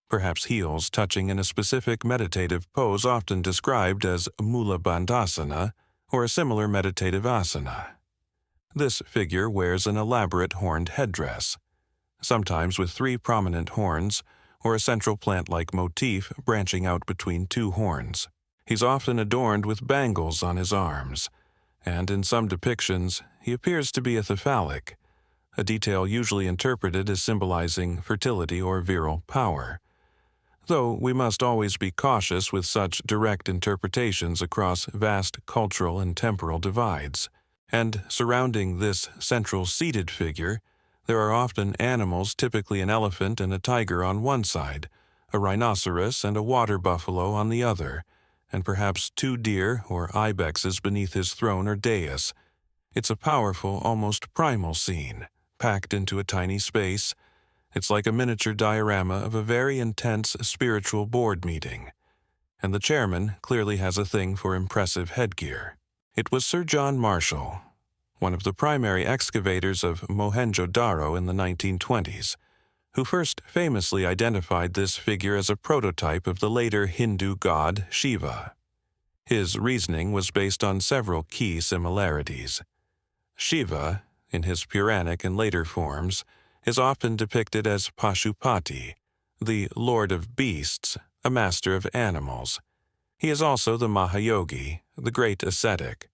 perhaps heels touching in a specific meditative pose often described as Mula Bandhasana or a similar meditative asana. This figure wears an elaborate horned headdress, sometimes with 3 prominent horns or a central plant-like motif branching out between 2 horns. He's often adorned with bangles on his arms, and in some depictions he appears to be athaphallic, a detail usually interpreted as symbolizing fertility or virile power. Though we must always be cautious with such direct interpretations across vast cultural and temporal divides. And surrounding this central seated figure, there are often animals, typically an elephant and a tiger on one side, a rhinoceros and a water buffalo on the other, and perhaps 2 deer or ibexes beneath his throne or dais. It's a powerful, almost primal scene, packed into a tiny space. It's like a miniature diorama of a very intense spiritual board meeting. And the chairman clearly has a thing for impressive headgear. It was Sir John Marshall, one of the primary excavators of Mohenjo-Daro in the 1920s, who first famously identified this figure as a prototype of the later Hindu god Shiva. His reasoning was based on several key similarities. Shiva, in his Puranic and later forms, is often depicted as Pashupati, the lord of beasts, a master of animals. He is also the Mahayogi, the great ascetic,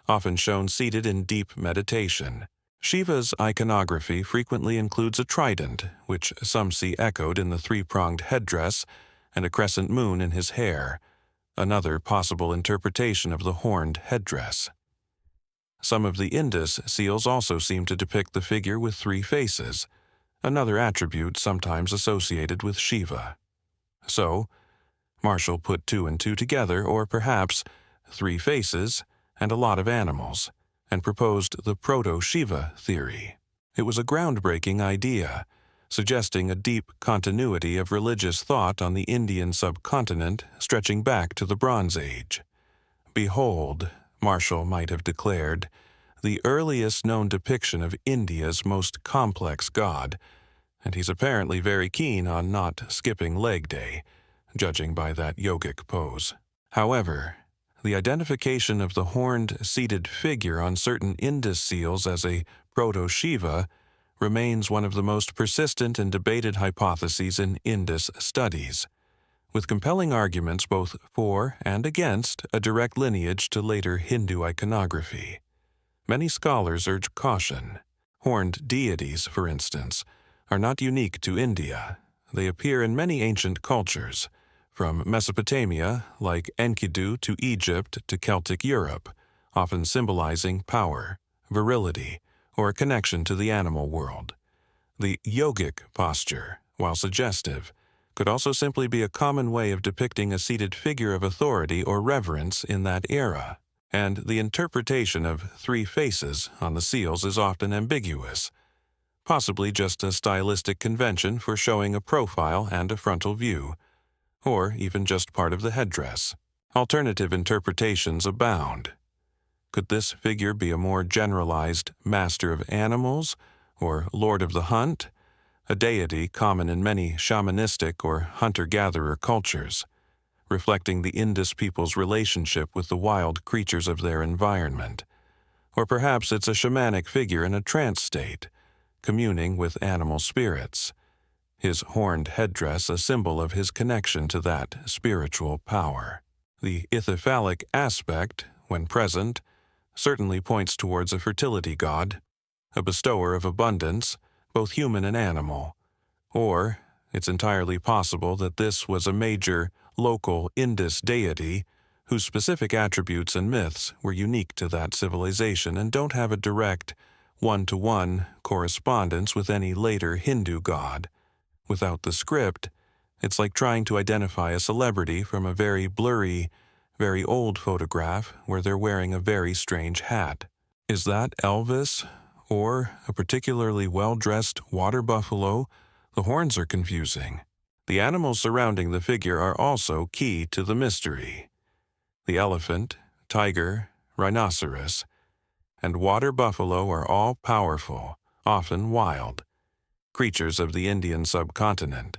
often shown seated in deep meditation. Shiva's iconography frequently includes a trident, which some see echoed in the 3-pronged headdress, and a crescent moon in his hair, another possible interpretation of the horned headdress. Some of the Indus seals also seem to depict the figure with 3 faces, another attribute sometimes associated with Shiva. So, Marshall put 2 and 2 together, or perhaps 3 faces and a lot of animals, and proposed the proto-Shiva theory. It was a groundbreaking idea, suggesting a deep continuity of religious thought on the Indian subcontinent stretching back to the Bronze Age. Behold, Marshall might have declared, the earliest known depiction of India's most complex god, and he's apparently very keen on not skipping leg day, judging by that yogic pose. However, the identification of the horned, seated figure on certain Indus seals as a proto-Shiva remains one of the most persistent and debated hypotheses in Indus studies, with compelling arguments both for and against a direct lineage to later Hindu iconography. Many scholars urge caution. Horned deities, for instance, are not unique to India. They appear in many ancient cultures, from Mesopotamia, like Enkidu, to Egypt to Celtic Europe, often symbolizing power, virility, or a connection to the animal world. The yogic posture, while suggestive, could also simply be a common way of depicting a seated figure of authority or reverence in that era. And the interpretation of 3 faces on the seals is often ambiguous, possibly just a stylistic convention for showing a profile and a frontal view, or even just part of the headdress. Alternative interpretations abound. Could this figure be a more generalized master of animals, or lord of the hunt, a deity common in many shamanistic or hunter-gatherer cultures? reflecting the Indus people's relationship with the wild creatures of their environment. Or perhaps it's a shamanic figure in a trance state, communing with animal spirits, his horned headdress a symbol of his connection to that spiritual power. The ithyphallic aspect, when present, certainly points towards a fertility god, a bestower of abundance, both human and animal. Or it's entirely possible that this was a major, local Indus deity whose specific attributes and myths were unique to that civilization and don't have a direct, one-to-one correspondence with any later Hindu god. Without the script, it's like trying to identify a celebrity from a very blurry, very old photograph where they're wearing a very strange hat. Is that Elvis? Or a particularly well-dressed water buffalo? The horns are confusing. The animals surrounding the figure are also key to the mystery. The elephant, tiger, rhinoceros, and water buffalo are all powerful, often wild, creatures of the Indian subcontinent.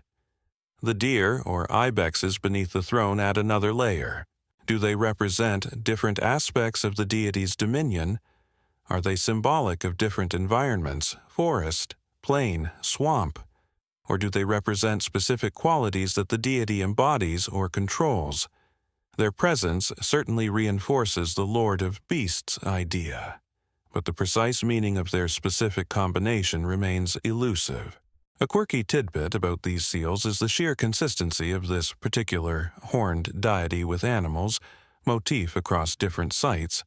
The deer or ibexes beneath the throne add another layer. Do they represent different aspects of the deity's dominion? Are they symbolic of different environments, forest, plain, swamp? Or do they represent specific qualities that the deity embodies or controls? Their presence certainly reinforces the Lord of Beasts idea, but the precise meaning of their specific combination remains elusive. A quirky tidbit about these seals is the sheer consistency of this particular horned deity with animals motif across different sites,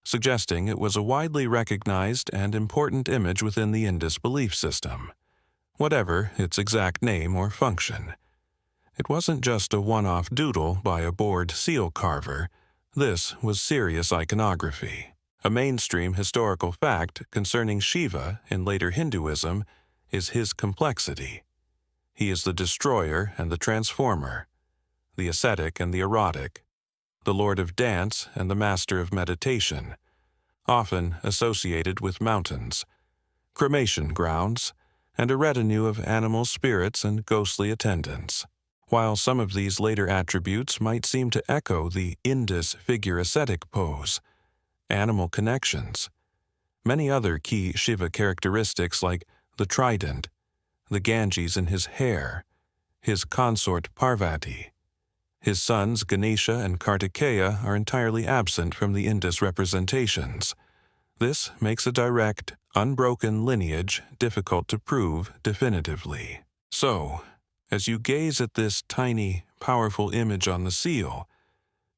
suggesting it was a widely recognized and important image within the Indus belief system, whatever its exact name or function. It wasn't just a one-off doodle by a bored seal carver. This was serious iconography. A mainstream historical fact concerning Shiva in later Hinduism is his complexity. He is the destroyer and the transformer, the ascetic and the erotic, the lord of dance and the master of meditation, often associated with mountains, cremation grounds, and a retinue of animal spirits and ghostly attendants. While some of these later attributes might seem to echo the Indus figure ascetic pose, animal connections, many other key Shiva characteristics like the trident, the Ganges in his hair, his consort Parvati, his sons Ganesha and Kartikeya are entirely absent from the Indus representations. This makes a direct, unbroken lineage difficult to prove definitively. So, as you gaze at this tiny, powerful image on the seal,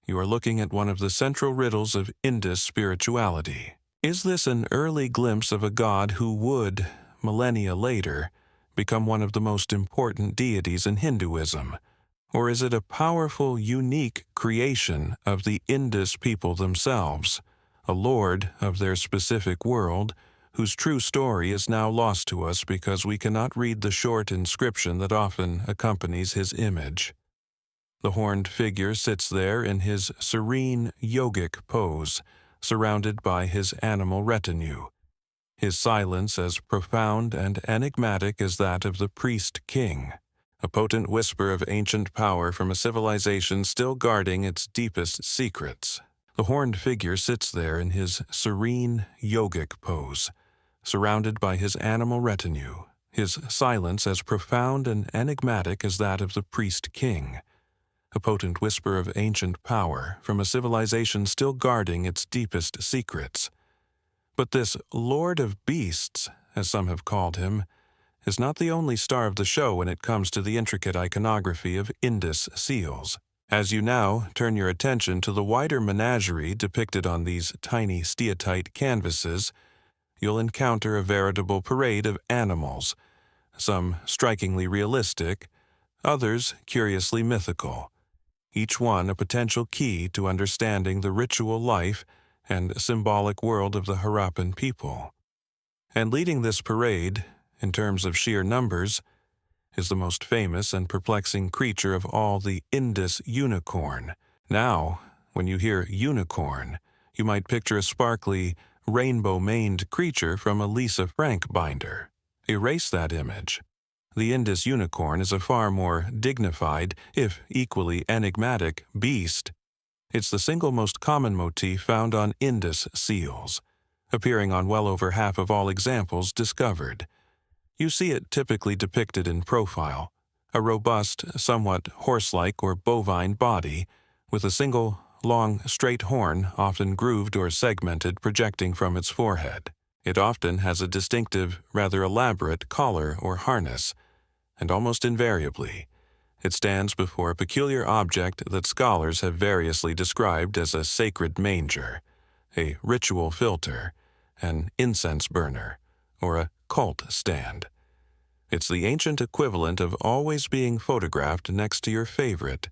you are looking at one of the central riddles of Indus spirituality. Is this an early glimpse of a god who would, millennia later, become one of the most important deities in Hinduism? Or is it a powerful, unique creation of the Indus people themselves, a lord of their specific world, whose true story is now lost to us because we cannot read the short inscription that often accompanies his image? The horned figure sits there in his serene yogic pose, surrounded by his animal retinue, his silence as profound and enigmatic as that of the priest-king, a potent whisper of ancient power from a civilization still guarding its deepest secrets. The horned figure sits there in his serene yogic pose, surrounded by his animal retinue, his silence as profound and enigmatic as that of the priest-king, a potent whisper of ancient power from a civilization still guarding its deepest secrets. But this Lord of Beasts, as some have called him, is not the only star of the show when it comes to the intricate iconography of Indus seals. As you now turn your attention to the wider menagerie depicted on these tiny steatite canvases, you'll encounter a veritable parade of animals, some strikingly realistic, others curiously mythical, each one a potential key to understanding the ritual life and symbolic world of the Harappan people. And leading this parade, in terms of sheer numbers, is the most famous and perplexing creature of all, the Indus unicorn. Now, when you hear unicorn, you might picture a sparkly, rainbow-maned creature from a Lisa Frank binder. Erase that image. The Indus unicorn is a far more dignified, if equally enigmatic, beast. It's the single most common motif found on Indus seals, appearing on well over half of all examples discovered. You see it typically depicted in profile, a robust, somewhat horse-like or bovine body, with a single, long, straight horn, often grooved or segmented, projecting from its forehead. It often has a distinctive, rather elaborate collar or harness, and almost invariably, it stands before a peculiar object that scholars have variously described as a sacred manger, a ritual filter, an incense burner, or a cult stand. It's the ancient equivalent of always being photographed next to your favorite,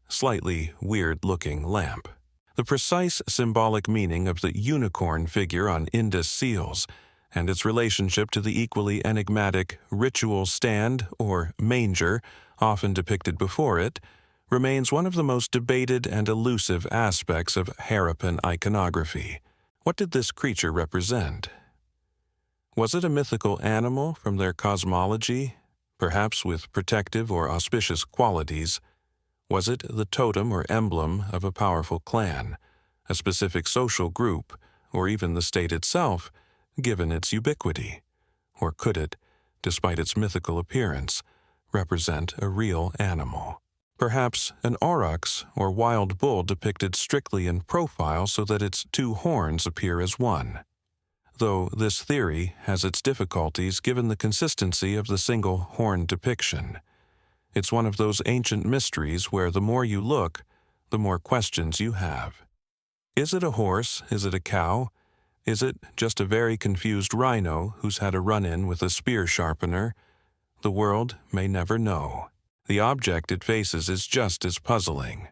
slightly weird-looking lamp. The precise symbolic meaning of the unicorn figure on Indus seals and its relationship to the equally enigmatic ritual stand or manger often depicted before it remains one of the most debated and elusive aspects of Harappan iconography. What did this creature represent? Was it a mythical animal from their cosmology, perhaps with protective or auspicious qualities? Was it the totem or emblem of a powerful clan, a specific social group, or even the state itself, given its ubiquity? Or could it, despite its mythical appearance, represent a real animal? Perhaps an aurochs or wild bull depicted strictly in profile so that its two horns appear as one. Though this theory has its difficulties given the consistency of the single horn depiction. It's one of those ancient mysteries where the more you look, the more questions you have. Is it a horse? Is it a cow? Is it just a very confused rhino who's had a run-in with a spear sharpener? The world may never know. The object it faces is just as puzzling.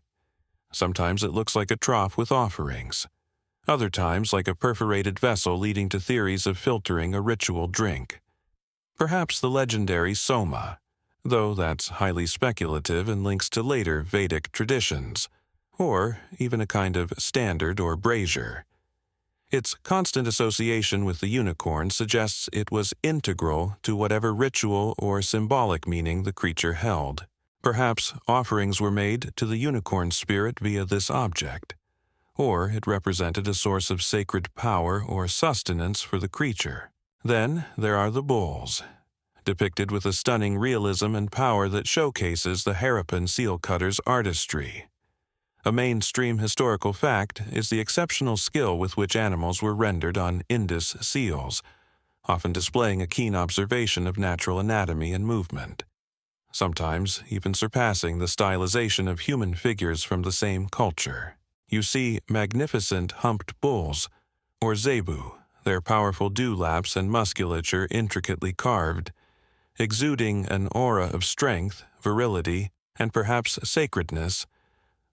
Sometimes it looks like a trough with offerings. Other times like a perforated vessel leading to theories of filtering a ritual drink. Perhaps the legendary Soma, though that's highly speculative and links to later Vedic traditions, or even a kind of standard or brazier. Its constant association with the unicorn suggests it was integral to whatever ritual or symbolic meaning the creature held. Perhaps offerings were made to the unicorn spirit via this object, or it represented a source of sacred power or sustenance for the creature. Then there are the bulls, depicted with a stunning realism and power that showcases the Harappan seal cutter's artistry. A mainstream historical fact is the exceptional skill with which animals were rendered on Indus seals, often displaying a keen observation of natural anatomy and movement, sometimes even surpassing the stylization of human figures from the same culture. You see magnificent humped bulls, or zebu, their powerful dewlaps and musculature intricately carved, exuding an aura of strength, virility, and perhaps sacredness.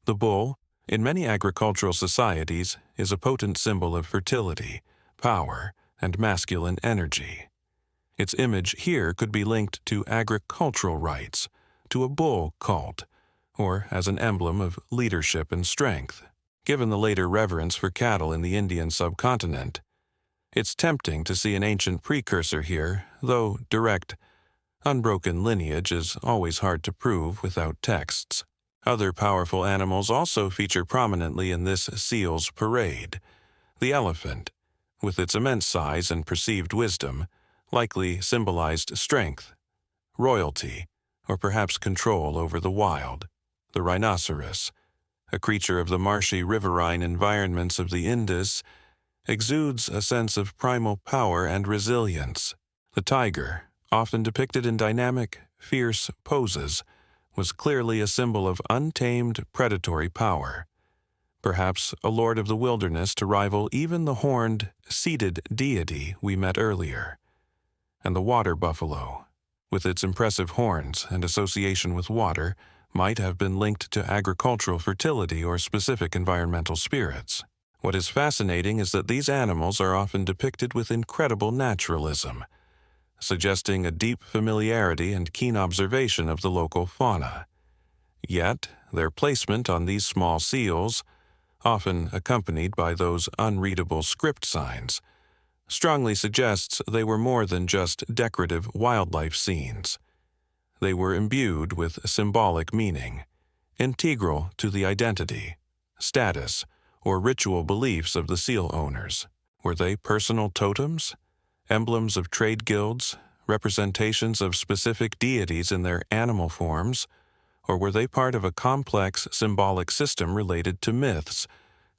The bull, in many agricultural societies, is a potent symbol of fertility, power, and masculine energy. Its image here could be linked to agricultural rites, to a bull cult, or as an emblem of leadership and strength. Given the later reverence for cattle in the Indian subcontinent, it's tempting to see an ancient precursor here, though direct, unbroken lineage is always hard to prove without texts. Other powerful animals also feature prominently in this seal's parade. The elephant, with its immense size and perceived wisdom, likely symbolized strength, royalty, or perhaps control over the wild. The rhinoceros, a creature of the marshy riverine environments of the Indus, exudes a sense of primal power and resilience. The tiger, often depicted in dynamic, fierce poses, was clearly a symbol of untamed predatory power, perhaps a lord of the wilderness to rival even the horned, seated deity we met earlier. And the water buffalo, with its impressive horns and association with water, might have been linked to agricultural fertility or specific environmental spirits. What is fascinating is that these animals are often depicted with incredible naturalism, suggesting a deep familiarity and keen observation of the local fauna. Yet, their placement on these small seals, often accompanied by those unreadable script signs, strongly suggests they were more than just decorative wildlife scenes. They were imbued with symbolic meaning, integral to the identity, status, or ritual beliefs of the seal owners. Were they personal totems, emblems of trade guilds, representations of specific deities in their animal forms, or were they part of a complex symbolic system related to myths,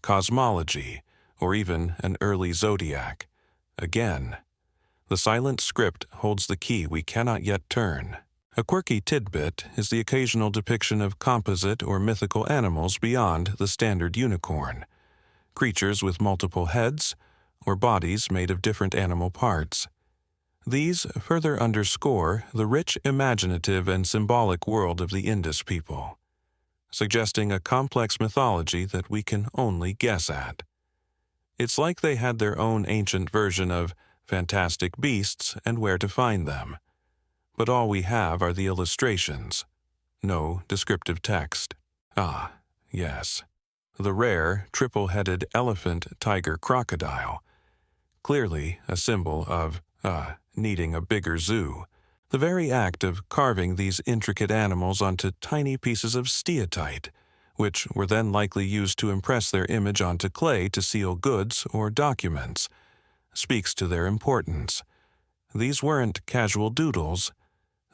cosmology, or even an early zodiac? Again, the silent script holds the key we cannot yet turn. A quirky tidbit is the occasional depiction of composite or mythical animals beyond the standard unicorn, creatures with multiple heads or bodies made of different animal parts. These further underscore the rich imaginative and symbolic world of the Indus people, suggesting a complex mythology that we can only guess at. It's like they had their own ancient version of fantastic beasts and where to find them. But all we have are the illustrations. No descriptive text. Ah, yes. The rare, triple-headed elephant, tiger, crocodile. Clearly a symbol of, needing a bigger zoo. The very act of carving these intricate animals onto tiny pieces of steatite, which were then likely used to impress their image onto clay to seal goods or documents, speaks to their importance. These weren't casual doodles.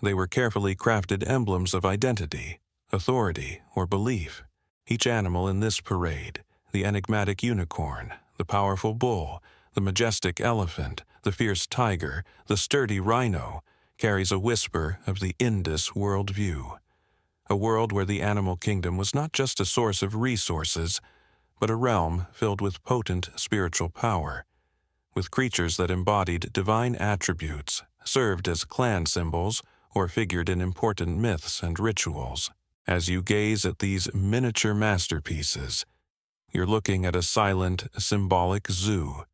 They were carefully crafted emblems of identity, authority, or belief. Each animal in this parade, the enigmatic unicorn, the powerful bull, the majestic elephant, the fierce tiger, the sturdy rhino, carries a whisper of the Indus worldview. A world where the animal kingdom was not just a source of resources, but a realm filled with potent spiritual power, with creatures that embodied divine attributes, served as clan symbols, or figured in important myths and rituals. As you gaze at these miniature masterpieces, you're looking at a silent, symbolic zoo,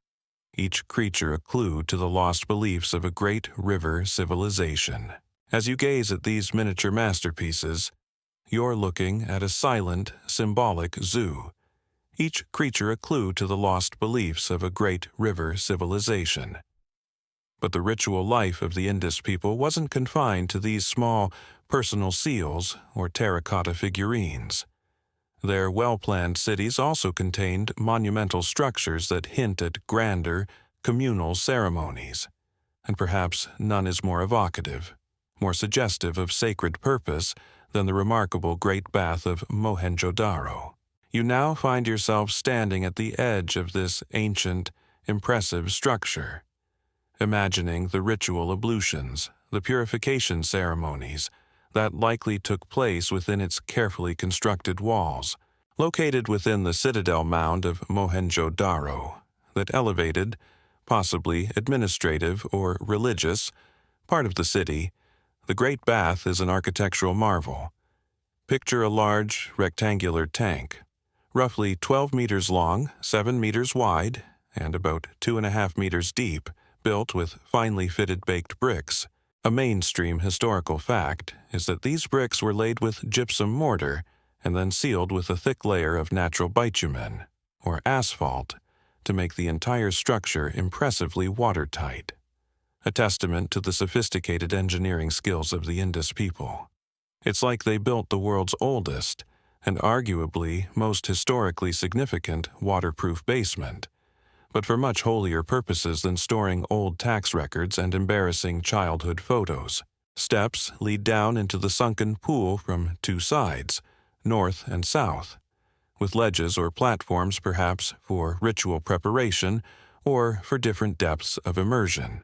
each creature a clue to the lost beliefs of a great river civilization. As you gaze at these miniature masterpieces, you're looking at a silent, symbolic zoo, each creature a clue to the lost beliefs of a great river civilization. But the ritual life of the Indus people wasn't confined to these small, personal seals or terracotta figurines. Their well-planned cities also contained monumental structures that hint at grander, communal ceremonies. And perhaps none is more evocative, more suggestive of sacred purpose than the remarkable Great Bath of Mohenjo-daro. You now find yourself standing at the edge of this ancient, impressive structure, imagining the ritual ablutions, the purification ceremonies that likely took place within its carefully constructed walls, located within the citadel mound of Mohenjo-daro, that elevated, possibly administrative or religious, part of the city. The Great Bath is an architectural marvel. Picture a large, rectangular tank, roughly 12 meters long, 7 meters wide, and about 2.5 meters deep, built with finely fitted baked bricks. A mainstream historical fact is that these bricks were laid with gypsum mortar and then sealed with a thick layer of natural bitumen, or asphalt, to make the entire structure impressively watertight, a testament to the sophisticated engineering skills of the Indus people. It's like they built the world's oldest, and arguably most historically significant, waterproof basement, but for much holier purposes than storing old tax records and embarrassing childhood photos. Steps lead down into the sunken pool from two sides, north and south, with ledges or platforms perhaps for ritual preparation or for different depths of immersion.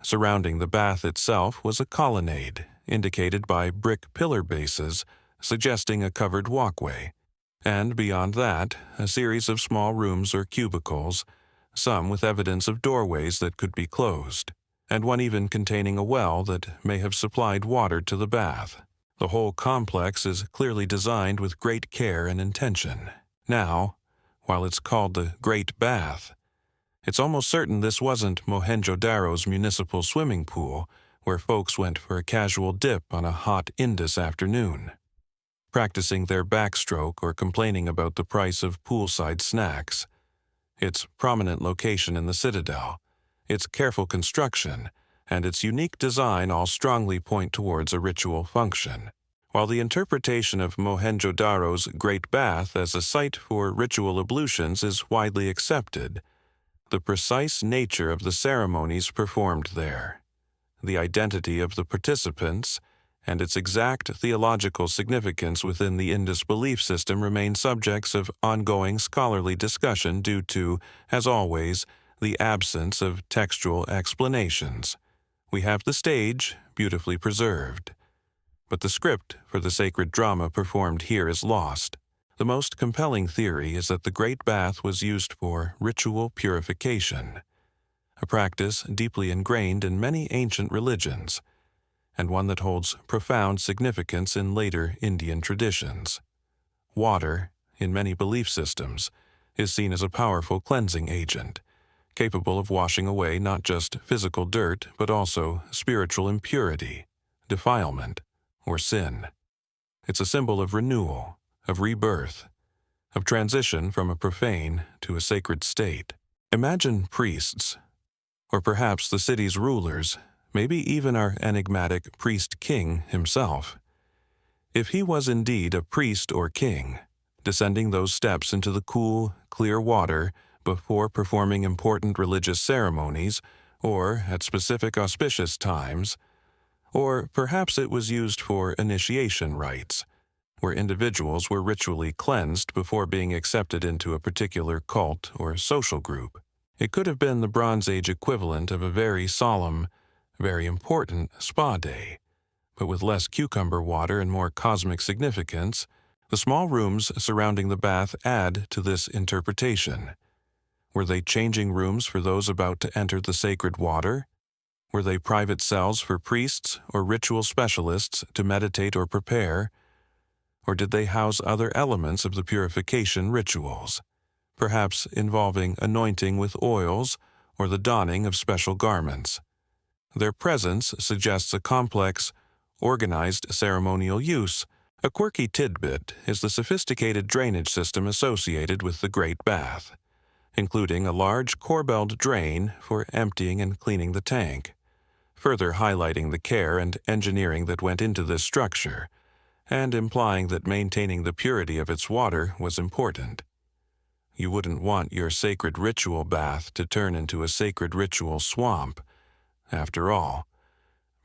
Surrounding the bath itself was a colonnade, indicated by brick pillar bases, suggesting a covered walkway, and beyond that, a series of small rooms or cubicles, some with evidence of doorways that could be closed, and one even containing a well that may have supplied water to the bath. The whole complex is clearly designed with great care and intention. Now, while it's called the Great Bath, it's almost certain this wasn't Mohenjo-daro's municipal swimming pool, where folks went for a casual dip on a hot Indus afternoon, practicing their backstroke or complaining about the price of poolside snacks. Its prominent location in the citadel, its careful construction, and its unique design all strongly point towards a ritual function. While the interpretation of Mohenjo-Daro's Great Bath as a site for ritual ablutions is widely accepted, the precise nature of the ceremonies performed there, the identity of the participants, and its exact theological significance within the Indus belief system remain subjects of ongoing scholarly discussion due to, as always, the absence of textual explanations. We have the stage, beautifully preserved, but the script for the sacred drama performed here is lost. The most compelling theory is that the Great Bath was used for ritual purification, a practice deeply ingrained in many ancient religions, and one that holds profound significance in later Indian traditions. Water, in many belief systems, is seen as a powerful cleansing agent, capable of washing away not just physical dirt but also spiritual impurity, defilement, or sin. It's a symbol of renewal, of rebirth, of transition from a profane to a sacred state. Imagine priests, or perhaps the city's rulers, maybe even our enigmatic priest-king himself. If he was indeed a priest or king, descending those steps into the cool, clear water before performing important religious ceremonies, or at specific auspicious times, or perhaps it was used for initiation rites, where individuals were ritually cleansed before being accepted into a particular cult or social group. It could have been the Bronze Age equivalent of a very solemn, very important spa day, but with less cucumber water and more cosmic significance. The small rooms surrounding the bath add to this interpretation. Were they changing rooms for those about to enter the sacred water? Were they private cells for priests or ritual specialists to meditate or prepare? Or did they house other elements of the purification rituals, perhaps involving anointing with oils or the donning of special garments? Their presence suggests a complex, organized ceremonial use. A quirky tidbit is the sophisticated drainage system associated with the Great Bath, including a large corbelled drain for emptying and cleaning the tank, further highlighting the care and engineering that went into this structure, and implying that maintaining the purity of its water was important. You wouldn't want your sacred ritual bath to turn into a sacred ritual swamp. After all,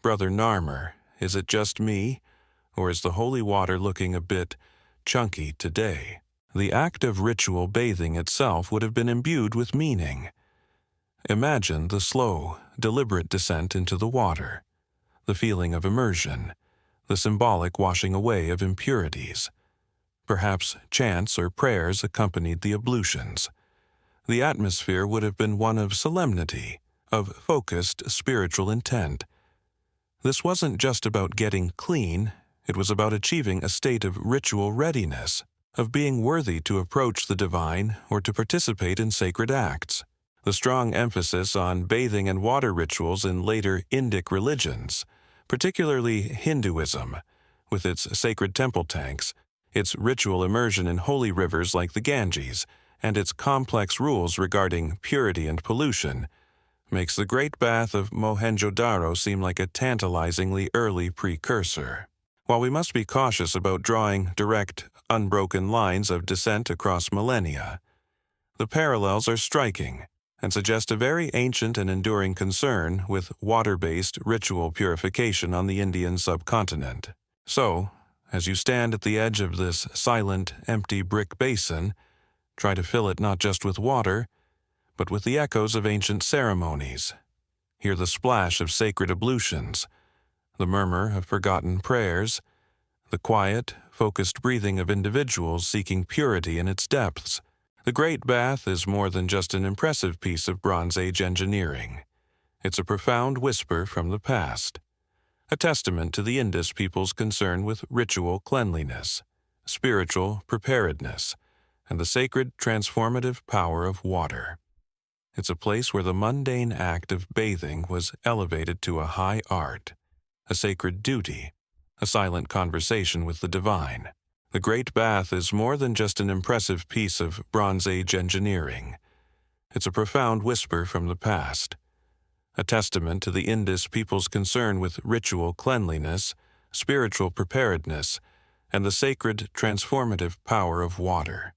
Brother Narmer, is it just me, or is the holy water looking a bit chunky today? The act of ritual bathing itself would have been imbued with meaning. Imagine the slow, deliberate descent into the water, the feeling of immersion, the symbolic washing away of impurities. Perhaps chants or prayers accompanied the ablutions. The atmosphere would have been one of solemnity, of focused spiritual intent. This wasn't just about getting clean, it was about achieving a state of ritual readiness, of being worthy to approach the divine or to participate in sacred acts. The strong emphasis on bathing and water rituals in later Indic religions, particularly Hinduism, with its sacred temple tanks, its ritual immersion in holy rivers like the Ganges, and its complex rules regarding purity and pollution, makes the Great Bath of Mohenjo-Daro seem like a tantalizingly early precursor. While we must be cautious about drawing direct, unbroken lines of descent across millennia, the parallels are striking and suggest a very ancient and enduring concern with water-based ritual purification on the Indian subcontinent. So, as you stand at the edge of this silent, empty brick basin, try to fill it not just with water, but with the echoes of ancient ceremonies. Hear the splash of sacred ablutions, the murmur of forgotten prayers, the quiet, focused breathing of individuals seeking purity in its depths. The Great Bath is more than just an impressive piece of Bronze Age engineering. It's a profound whisper from the past, a testament to the Indus people's concern with ritual cleanliness, spiritual preparedness, and the sacred transformative power of water. It's a place where the mundane act of bathing was elevated to a high art, a sacred duty, a silent conversation with the divine. The Great Bath is more than just an impressive piece of Bronze Age engineering. It's a profound whisper from the past, a testament to the Indus people's concern with ritual cleanliness, spiritual preparedness, and the sacred transformative power of water.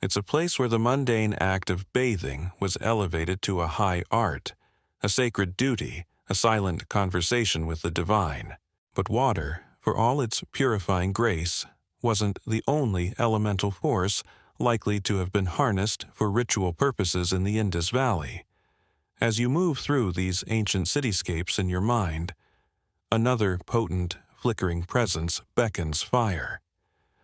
It's a place where the mundane act of bathing was elevated to a high art, a sacred duty, a silent conversation with the divine. But water, for all its purifying grace, wasn't the only elemental force likely to have been harnessed for ritual purposes in the Indus Valley. As you move through these ancient cityscapes in your mind, another potent, flickering presence beckons fire.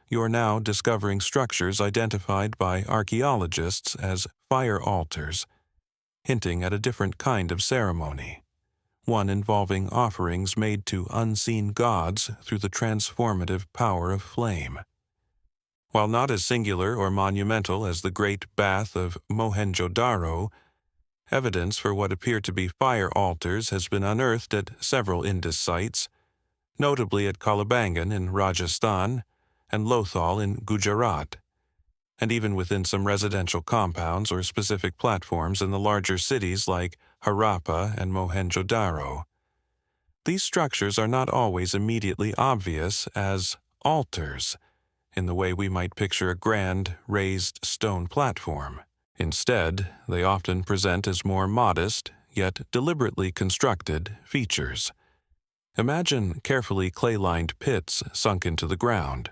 You're now discovering structures identified by archaeologists as fire altars, hinting at a different kind of ceremony, one involving offerings made to unseen gods through the transformative power of flame. While not as singular or monumental as the Great Bath of Mohenjo-Daro, evidence for what appear to be fire altars has been unearthed at several Indus sites, notably at Kalibangan in Rajasthan and Lothal in Gujarat, and even within some residential compounds or specific platforms in the larger cities like Harappa and Mohenjo-Daro. These structures are not always immediately obvious as altars, in the way we might picture a grand, raised stone platform. Instead, they often present as more modest, yet deliberately constructed, features. Imagine carefully clay-lined pits sunk into the ground,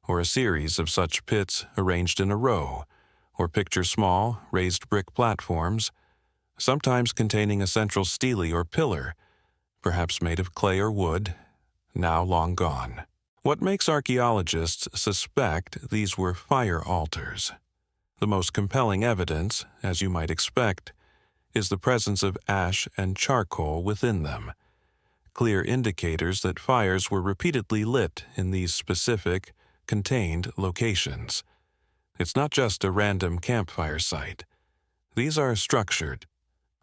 or a series of such pits arranged in a row, or picture small, raised brick platforms, sometimes containing a central stele or pillar, perhaps made of clay or wood, now long gone. What makes archaeologists suspect these were fire altars? The most compelling evidence, as you might expect, is the presence of ash and charcoal within them, clear indicators that fires were repeatedly lit in these specific, contained locations. It's not just a random campfire site. These are structured,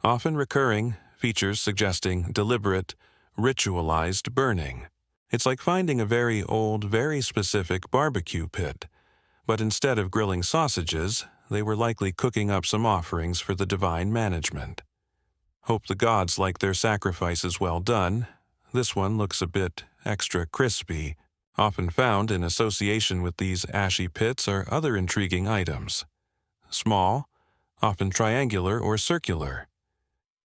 often recurring, features suggesting deliberate, ritualized burning. It's like finding a very old, very specific barbecue pit, but instead of grilling sausages, they were likely cooking up some offerings for the divine management. Hope the gods like their sacrifices well done. This one looks a bit extra crispy. Often found in association with these ashy pits are other intriguing items. Small, often triangular or circular.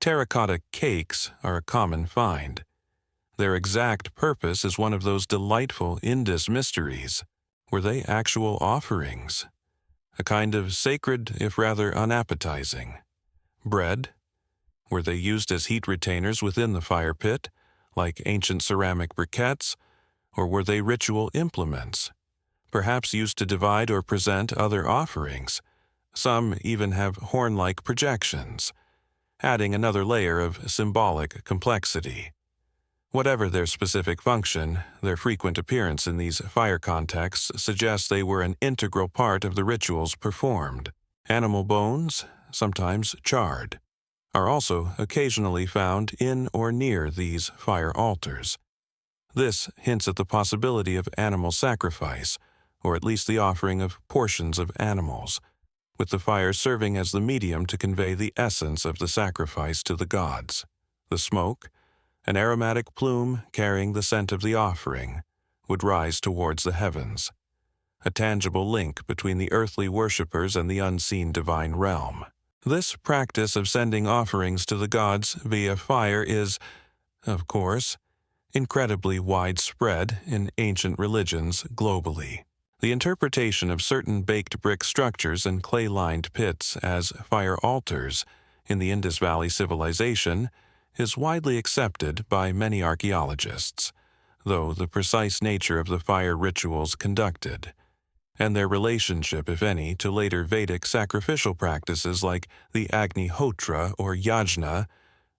Terracotta cakes are a common find. Their exact purpose is one of those delightful Indus mysteries. Were they actual offerings? A kind of sacred, if rather unappetizing. Bread? Were they used as heat retainers within the fire pit, like ancient ceramic briquettes, or were they ritual implements, perhaps used to divide or present other offerings? Some even have horn-like projections, adding another layer of symbolic complexity. Whatever their specific function, their frequent appearance in these fire contexts suggests they were an integral part of the rituals performed. Animal bones, sometimes charred, are also occasionally found in or near these fire altars. This hints at the possibility of animal sacrifice, or at least the offering of portions of animals, with the fire serving as the medium to convey the essence of the sacrifice to the gods. The smoke, an aromatic plume carrying the scent of the offering, would rise towards the heavens, a tangible link between the earthly worshippers and the unseen divine realm. This practice of sending offerings to the gods via fire is, of course, incredibly widespread in ancient religions globally. The interpretation of certain baked brick structures and clay-lined pits as fire altars in the Indus Valley Civilization is widely accepted by many archaeologists, though the precise nature of the fire rituals conducted, and their relationship, if any, to later Vedic sacrificial practices like the Agnihotra or Yajna,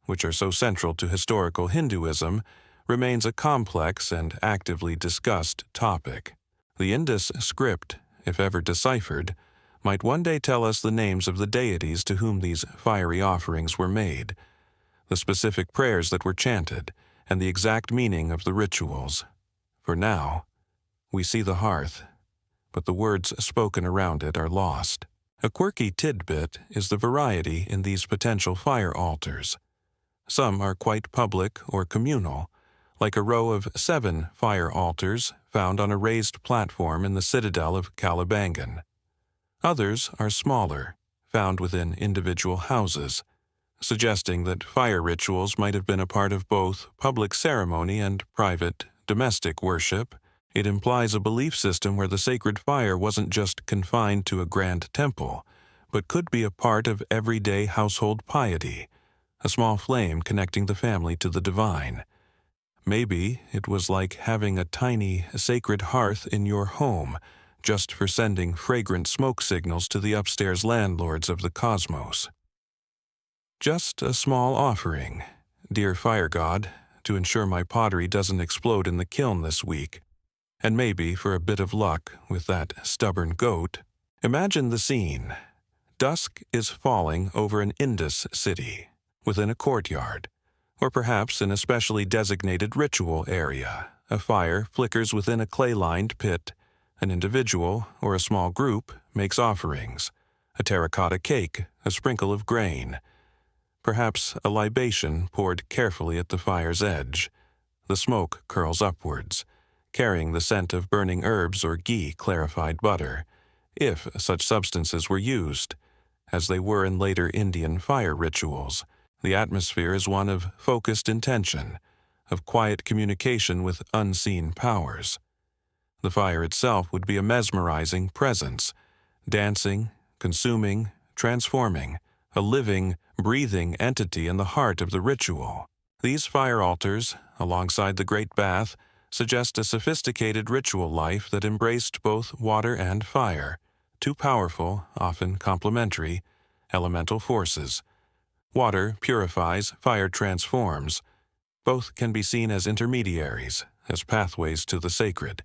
which are so central to historical Hinduism, remains a complex and actively discussed topic. The Indus script, if ever deciphered, might one day tell us the names of the deities to whom these fiery offerings were made, the specific prayers that were chanted, and the exact meaning of the rituals. For now, we see the hearth, but the words spoken around it are lost. A quirky tidbit is the variety in these potential fire altars. Some are quite public or communal, like a row of 7 fire altars found on a raised platform in the citadel of Calibangan. Others are smaller, found within individual houses, suggesting that fire rituals might have been a part of both public ceremony and private, domestic worship. It implies a belief system where the sacred fire wasn't just confined to a grand temple, but could be a part of everyday household piety, a small flame connecting the family to the divine. Maybe it was like having a tiny, sacred hearth in your home, just for sending fragrant smoke signals to the upstairs landlords of the cosmos. Just a small offering, dear fire god, to ensure my pottery doesn't explode in the kiln this week, and maybe for a bit of luck with that stubborn goat. Imagine the scene. Dusk is falling over an Indus city, within a courtyard, or perhaps in a specially designated ritual area. A fire flickers within a clay-lined pit. An individual or a small group makes offerings, a terracotta cake, a sprinkle of grain, perhaps a libation poured carefully at the fire's edge. The smoke curls upwards, carrying the scent of burning herbs or ghee-clarified butter, if such substances were used, as they were in later Indian fire rituals. The atmosphere is one of focused intention, of quiet communication with unseen powers. The fire itself would be a mesmerizing presence, dancing, consuming, transforming, a living, breathing entity in the heart of the ritual. These fire altars, alongside the Great Bath, suggest a sophisticated ritual life that embraced both water and fire, two powerful, often complementary, elemental forces. Water purifies, fire transforms. Both can be seen as intermediaries, as pathways to the sacred.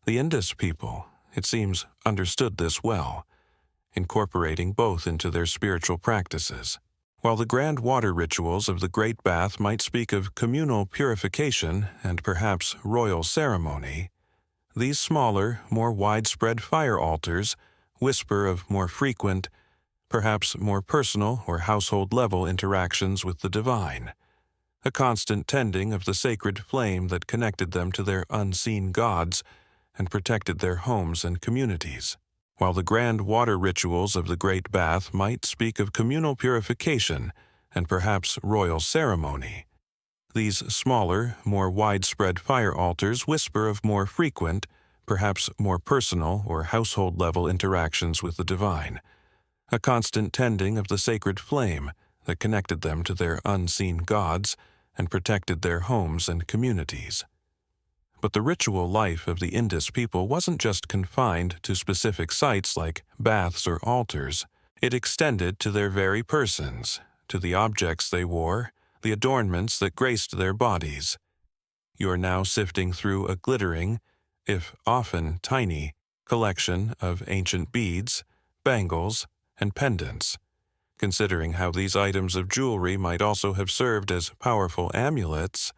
The Indus people, it seems, understood this well, incorporating both into their spiritual practices. While the grand water rituals of the Great Bath might speak of communal purification and perhaps royal ceremony, these smaller, more widespread fire altars whisper of more frequent, perhaps more personal or household-level interactions with the divine, a constant tending of the sacred flame that connected them to their unseen gods and protected their homes and communities. While the grand water rituals of the Great Bath might speak of communal purification and perhaps royal ceremony, these smaller, more widespread fire altars whisper of more frequent, perhaps more personal or household-level interactions with the divine, a constant tending of the sacred flame that connected them to their unseen gods and protected their homes and communities. But the ritual life of the Indus people wasn't just confined to specific sites like baths or altars. It extended to their very persons, to the objects they wore, the adornments that graced their bodies. You are now sifting through a glittering, if often tiny, collection of ancient beads, bangles, and pendants, considering how these items of jewelry might also have served as powerful amulets,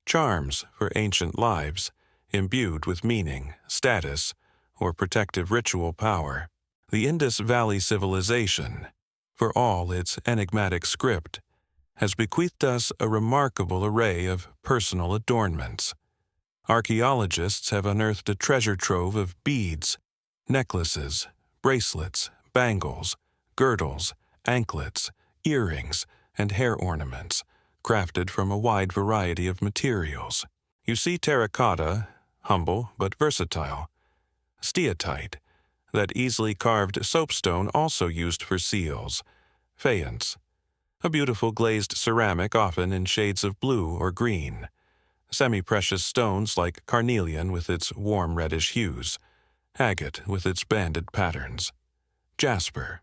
charms for ancient lives, imbued with meaning, status, or protective ritual power. The Indus Valley Civilization, for all its enigmatic script, has bequeathed us a remarkable array of personal adornments. Archaeologists have unearthed a treasure trove of beads, necklaces, bracelets, bangles, girdles, anklets, earrings, and hair ornaments, crafted from a wide variety of materials. You see terracotta, humble but versatile; steatite, that easily carved soapstone also used for seals; faience, a beautiful glazed ceramic often in shades of blue or green; semi-precious stones like carnelian with its warm reddish hues; agate with its banded patterns; jasper;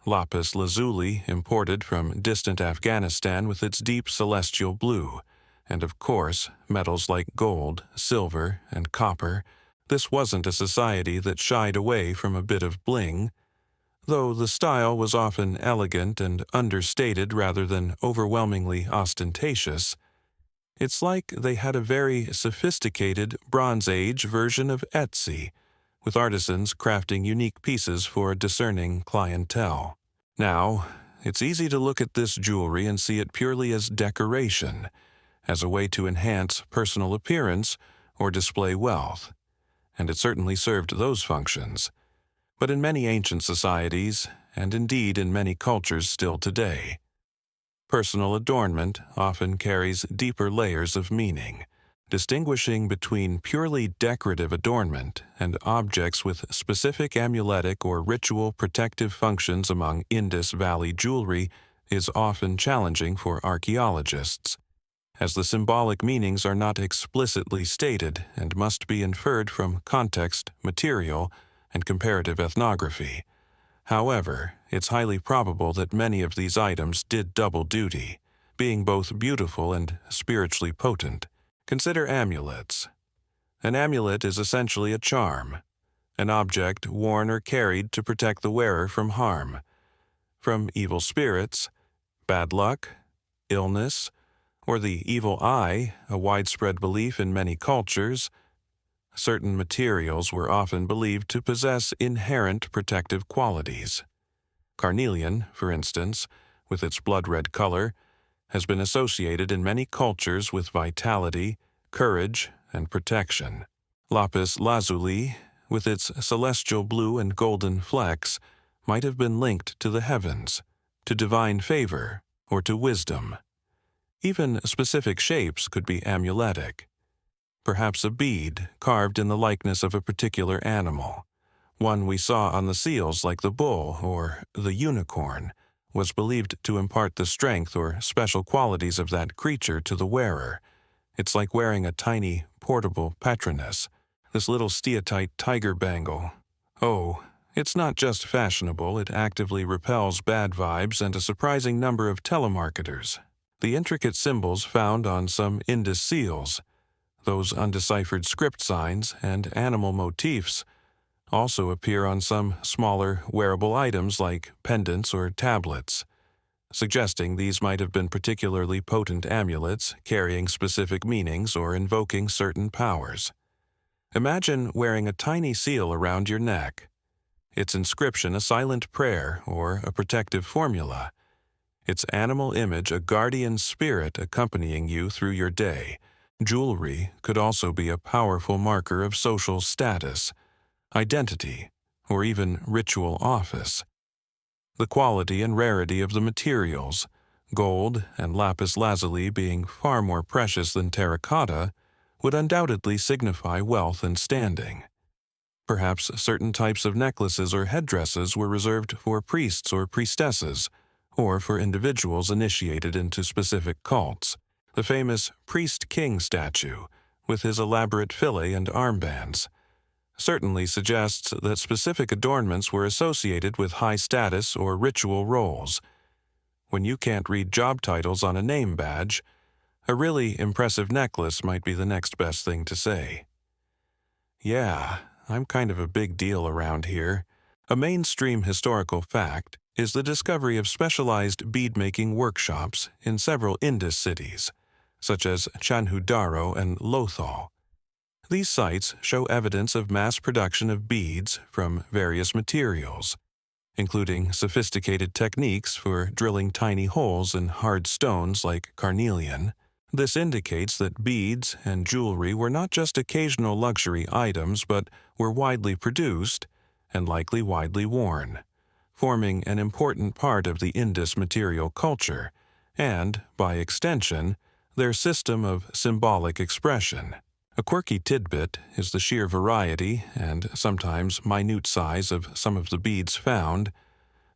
lapis lazuli imported from distant Afghanistan with its deep celestial blue, and of course, metals like gold, silver, and copper. This wasn't a society that shied away from a bit of bling, though the style was often elegant and understated rather than overwhelmingly ostentatious. It's like they had a very sophisticated Bronze Age version of Etsy, with artisans crafting unique pieces for a discerning clientele. Now, it's easy to look at this jewelry and see it purely as decoration, as a way to enhance personal appearance or display wealth, and it certainly served those functions. But in many ancient societies, and indeed in many cultures still today, personal adornment often carries deeper layers of meaning, distinguishing between purely decorative adornment and objects with specific amuletic or ritual protective functions among Indus Valley jewelry is often challenging for archaeologists, as the symbolic meanings are not explicitly stated and must be inferred from context, material, and comparative ethnography. However, it's highly probable that many of these items did double duty, being both beautiful and spiritually potent. Consider amulets. An amulet is essentially a charm, an object worn or carried to protect the wearer from harm, from evil spirits, bad luck, illness, or the evil eye, a widespread belief in many cultures. Certain materials were often believed to possess inherent protective qualities. Carnelian, for instance, with its blood-red color, has been associated in many cultures with vitality, courage, and protection. Lapis lazuli, with its celestial blue and golden flecks, might have been linked to the heavens, to divine favor, or to wisdom. Even specific shapes could be amuletic. Perhaps a bead carved in the likeness of a particular animal. One we saw on the seals like the bull or the unicorn was believed to impart the strength or special qualities of that creature to the wearer. It's like wearing a tiny, portable patronus, this little steatite tiger bangle. Oh, it's not just fashionable, it actively repels bad vibes and a surprising number of telemarketers. The intricate symbols found on some Indus seals, those undeciphered script signs and animal motifs, also appear on some smaller wearable items like pendants or tablets, suggesting these might have been particularly potent amulets carrying specific meanings or invoking certain powers. Imagine wearing a tiny seal around your neck, its inscription a silent prayer or a protective formula, its animal image a guardian spirit accompanying you through your day. Jewelry could also be a powerful marker of social status, identity, or even ritual office. The quality and rarity of the materials, gold and lapis lazuli being far more precious than terracotta, would undoubtedly signify wealth and standing. Perhaps certain types of necklaces or headdresses were reserved for priests or priestesses, or for individuals initiated into specific cults. The famous priest-king statue, with his elaborate fillet and armbands, certainly suggests that specific adornments were associated with high status or ritual roles. When you can't read job titles on a name badge, a really impressive necklace might be the next best thing to say. Yeah, I'm kind of a big deal around here. A mainstream historical fact is the discovery of specialized bead-making workshops in several Indus cities, such as Chanhudaro and Lothal. These sites show evidence of mass production of beads from various materials, including sophisticated techniques for drilling tiny holes in hard stones like carnelian. This indicates that beads and jewelry were not just occasional luxury items but were widely produced and likely widely worn, forming an important part of the Indus material culture and, by extension, their system of symbolic expression. A quirky tidbit is the sheer variety and sometimes minute size of some of the beads found,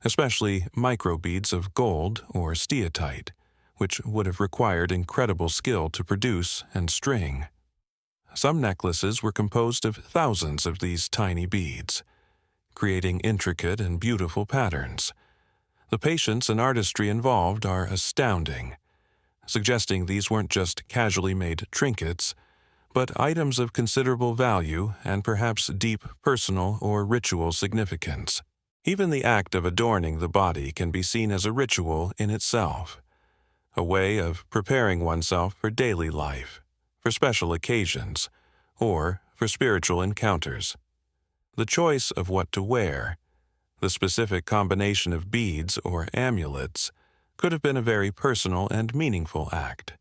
especially microbeads of gold or steatite, which would have required incredible skill to produce and string. Some necklaces were composed of thousands of these tiny beads, creating intricate and beautiful patterns. The patience and artistry involved are astounding, suggesting these weren't just casually made trinkets, but items of considerable value and perhaps deep personal or ritual significance. Even the act of adorning the body can be seen as a ritual in itself, a way of preparing oneself for daily life, for special occasions, or for spiritual encounters. The choice of what to wear, The specific combination of beads or amulets could have been a very personal and meaningful act,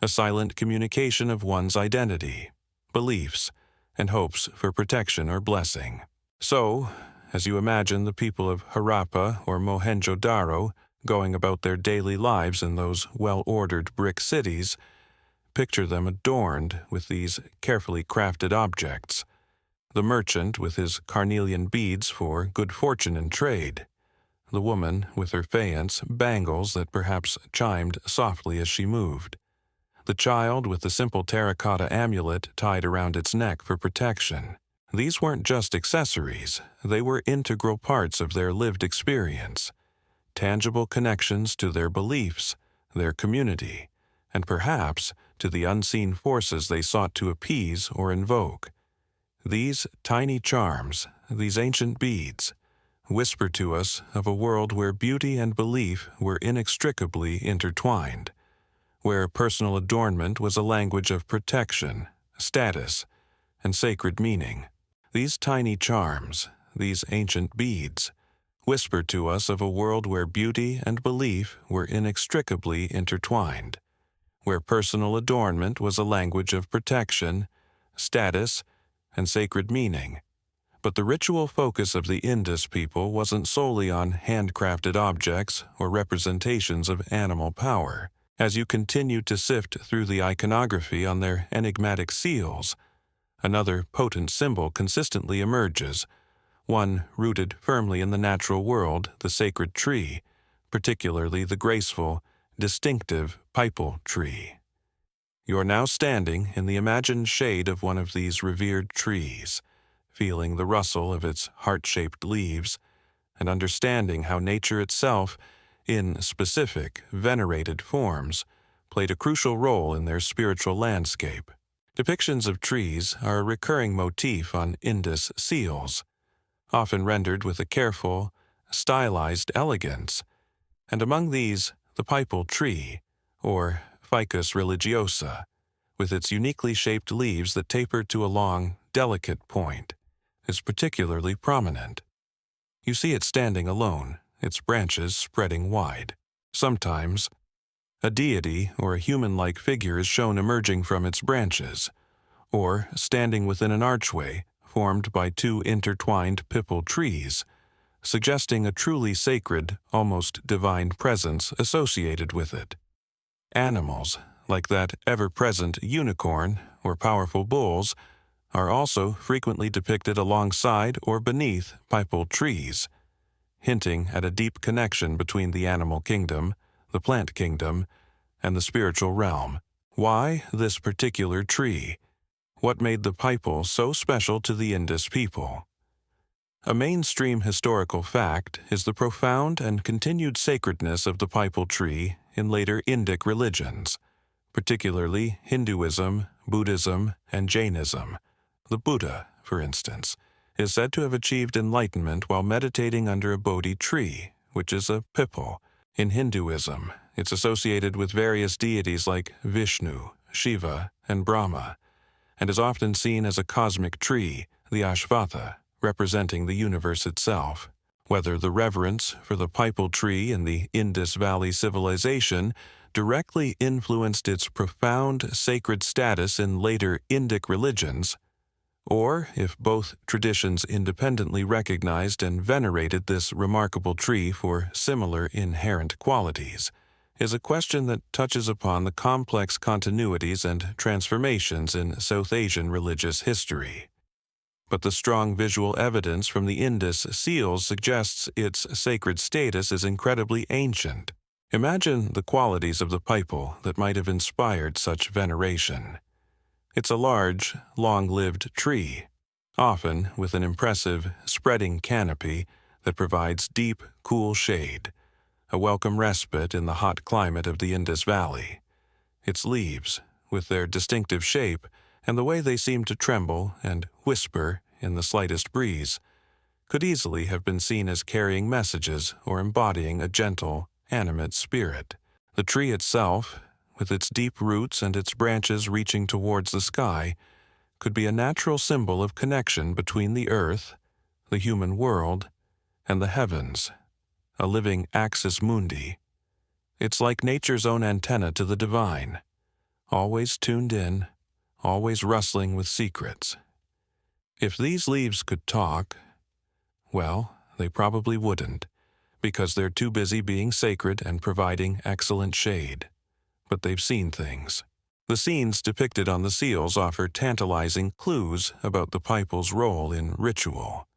a silent communication of one's identity, beliefs, and hopes for protection or blessing. So, as you imagine the people of Harappa or Mohenjo-Daro going about their daily lives in those well-ordered brick cities, picture them adorned with these carefully crafted objects. The merchant with his carnelian beads for good fortune in trade, the woman with her faience bangles that perhaps chimed softly as she moved, the child with the simple terracotta amulet tied around its neck for protection. These weren't just accessories, they were integral parts of their lived experience, tangible connections to their beliefs, their community, and perhaps to the unseen forces they sought to appease or invoke. These tiny charms, these ancient beads, whisper to us of a world where beauty and belief were inextricably intertwined, where personal adornment was a language of protection, status, and sacred meaning. These tiny charms, these ancient beads, whisper to us of a world where beauty and belief were inextricably intertwined, where personal adornment was a language of protection, status, and sacred meaning. But the ritual focus of the Indus people wasn't solely on handcrafted objects or representations of animal power. As you continue to sift through the iconography on their enigmatic seals, another potent symbol consistently emerges, one rooted firmly in the natural world, the sacred tree, particularly the graceful, distinctive pipal tree. You are now standing in the imagined shade of one of these revered trees, feeling the rustle of its heart-shaped leaves, and understanding how nature itself, in specific, venerated forms, played a crucial role in their spiritual landscape. Depictions of trees are a recurring motif on Indus seals, often rendered with a careful, stylized elegance, and among these, the pipal tree, or Ficus religiosa, with its uniquely shaped leaves that taper to a long, delicate point, is particularly prominent. You see it standing alone, its branches spreading wide. Sometimes, a deity or a human-like figure is shown emerging from its branches, or standing within an archway formed by two intertwined pipal trees, suggesting a truly sacred, almost divine presence associated with it. Animals, like that ever-present unicorn or powerful bulls, are also frequently depicted alongside or beneath pipal trees, hinting at a deep connection between the animal kingdom, the plant kingdom, and the spiritual realm. Why this particular tree? What made the pipal so special to the Indus people? A mainstream historical fact is the profound and continued sacredness of the pipal tree in later Indic religions, particularly Hinduism, Buddhism, and Jainism. The Buddha, for instance, is said to have achieved enlightenment while meditating under a Bodhi tree, which is a pipal. In Hinduism, it's associated with various deities like Vishnu, Shiva, and Brahma, and is often seen as a cosmic tree, the Ashvatha, representing the universe itself. Whether the reverence for the pipal tree in the Indus Valley Civilization directly influenced its profound sacred status in later Indic religions, or if both traditions independently recognized and venerated this remarkable tree for similar inherent qualities, is a question that touches upon the complex continuities and transformations in South Asian religious history. But the strong visual evidence from the Indus seals suggests its sacred status is incredibly ancient. Imagine the qualities of the pipal that might have inspired such veneration. It's a large, long-lived tree, often with an impressive, spreading canopy that provides deep, cool shade, a welcome respite in the hot climate of the Indus Valley. Its leaves, with their distinctive shape and the way they seem to tremble and whisper in the slightest breeze, could easily have been seen as carrying messages or embodying a gentle, animate spirit. The tree itself, with its deep roots and its branches reaching towards the sky, could be a natural symbol of connection between the earth, the human world, and the heavens, a living axis mundi. It's like nature's own antenna to the divine, always tuned in, always rustling with secrets. If these leaves could talk, well, they probably wouldn't, because they're too busy being sacred and providing excellent shade. But they've seen things. The scenes depicted on the seals offer tantalizing clues about the pipal's role in ritual.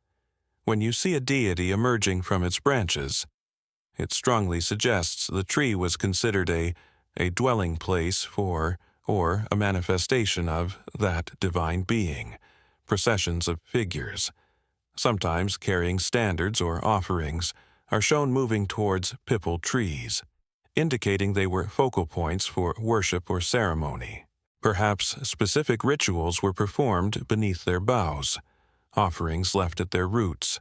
When you see a deity emerging from its branches, it strongly suggests the tree was considered a dwelling place for, or a manifestation of, that divine being. Processions of figures, sometimes carrying standards or offerings, are shown moving towards pipal trees, indicating they were focal points for worship or ceremony. Perhaps specific rituals were performed beneath their boughs, offerings left at their roots,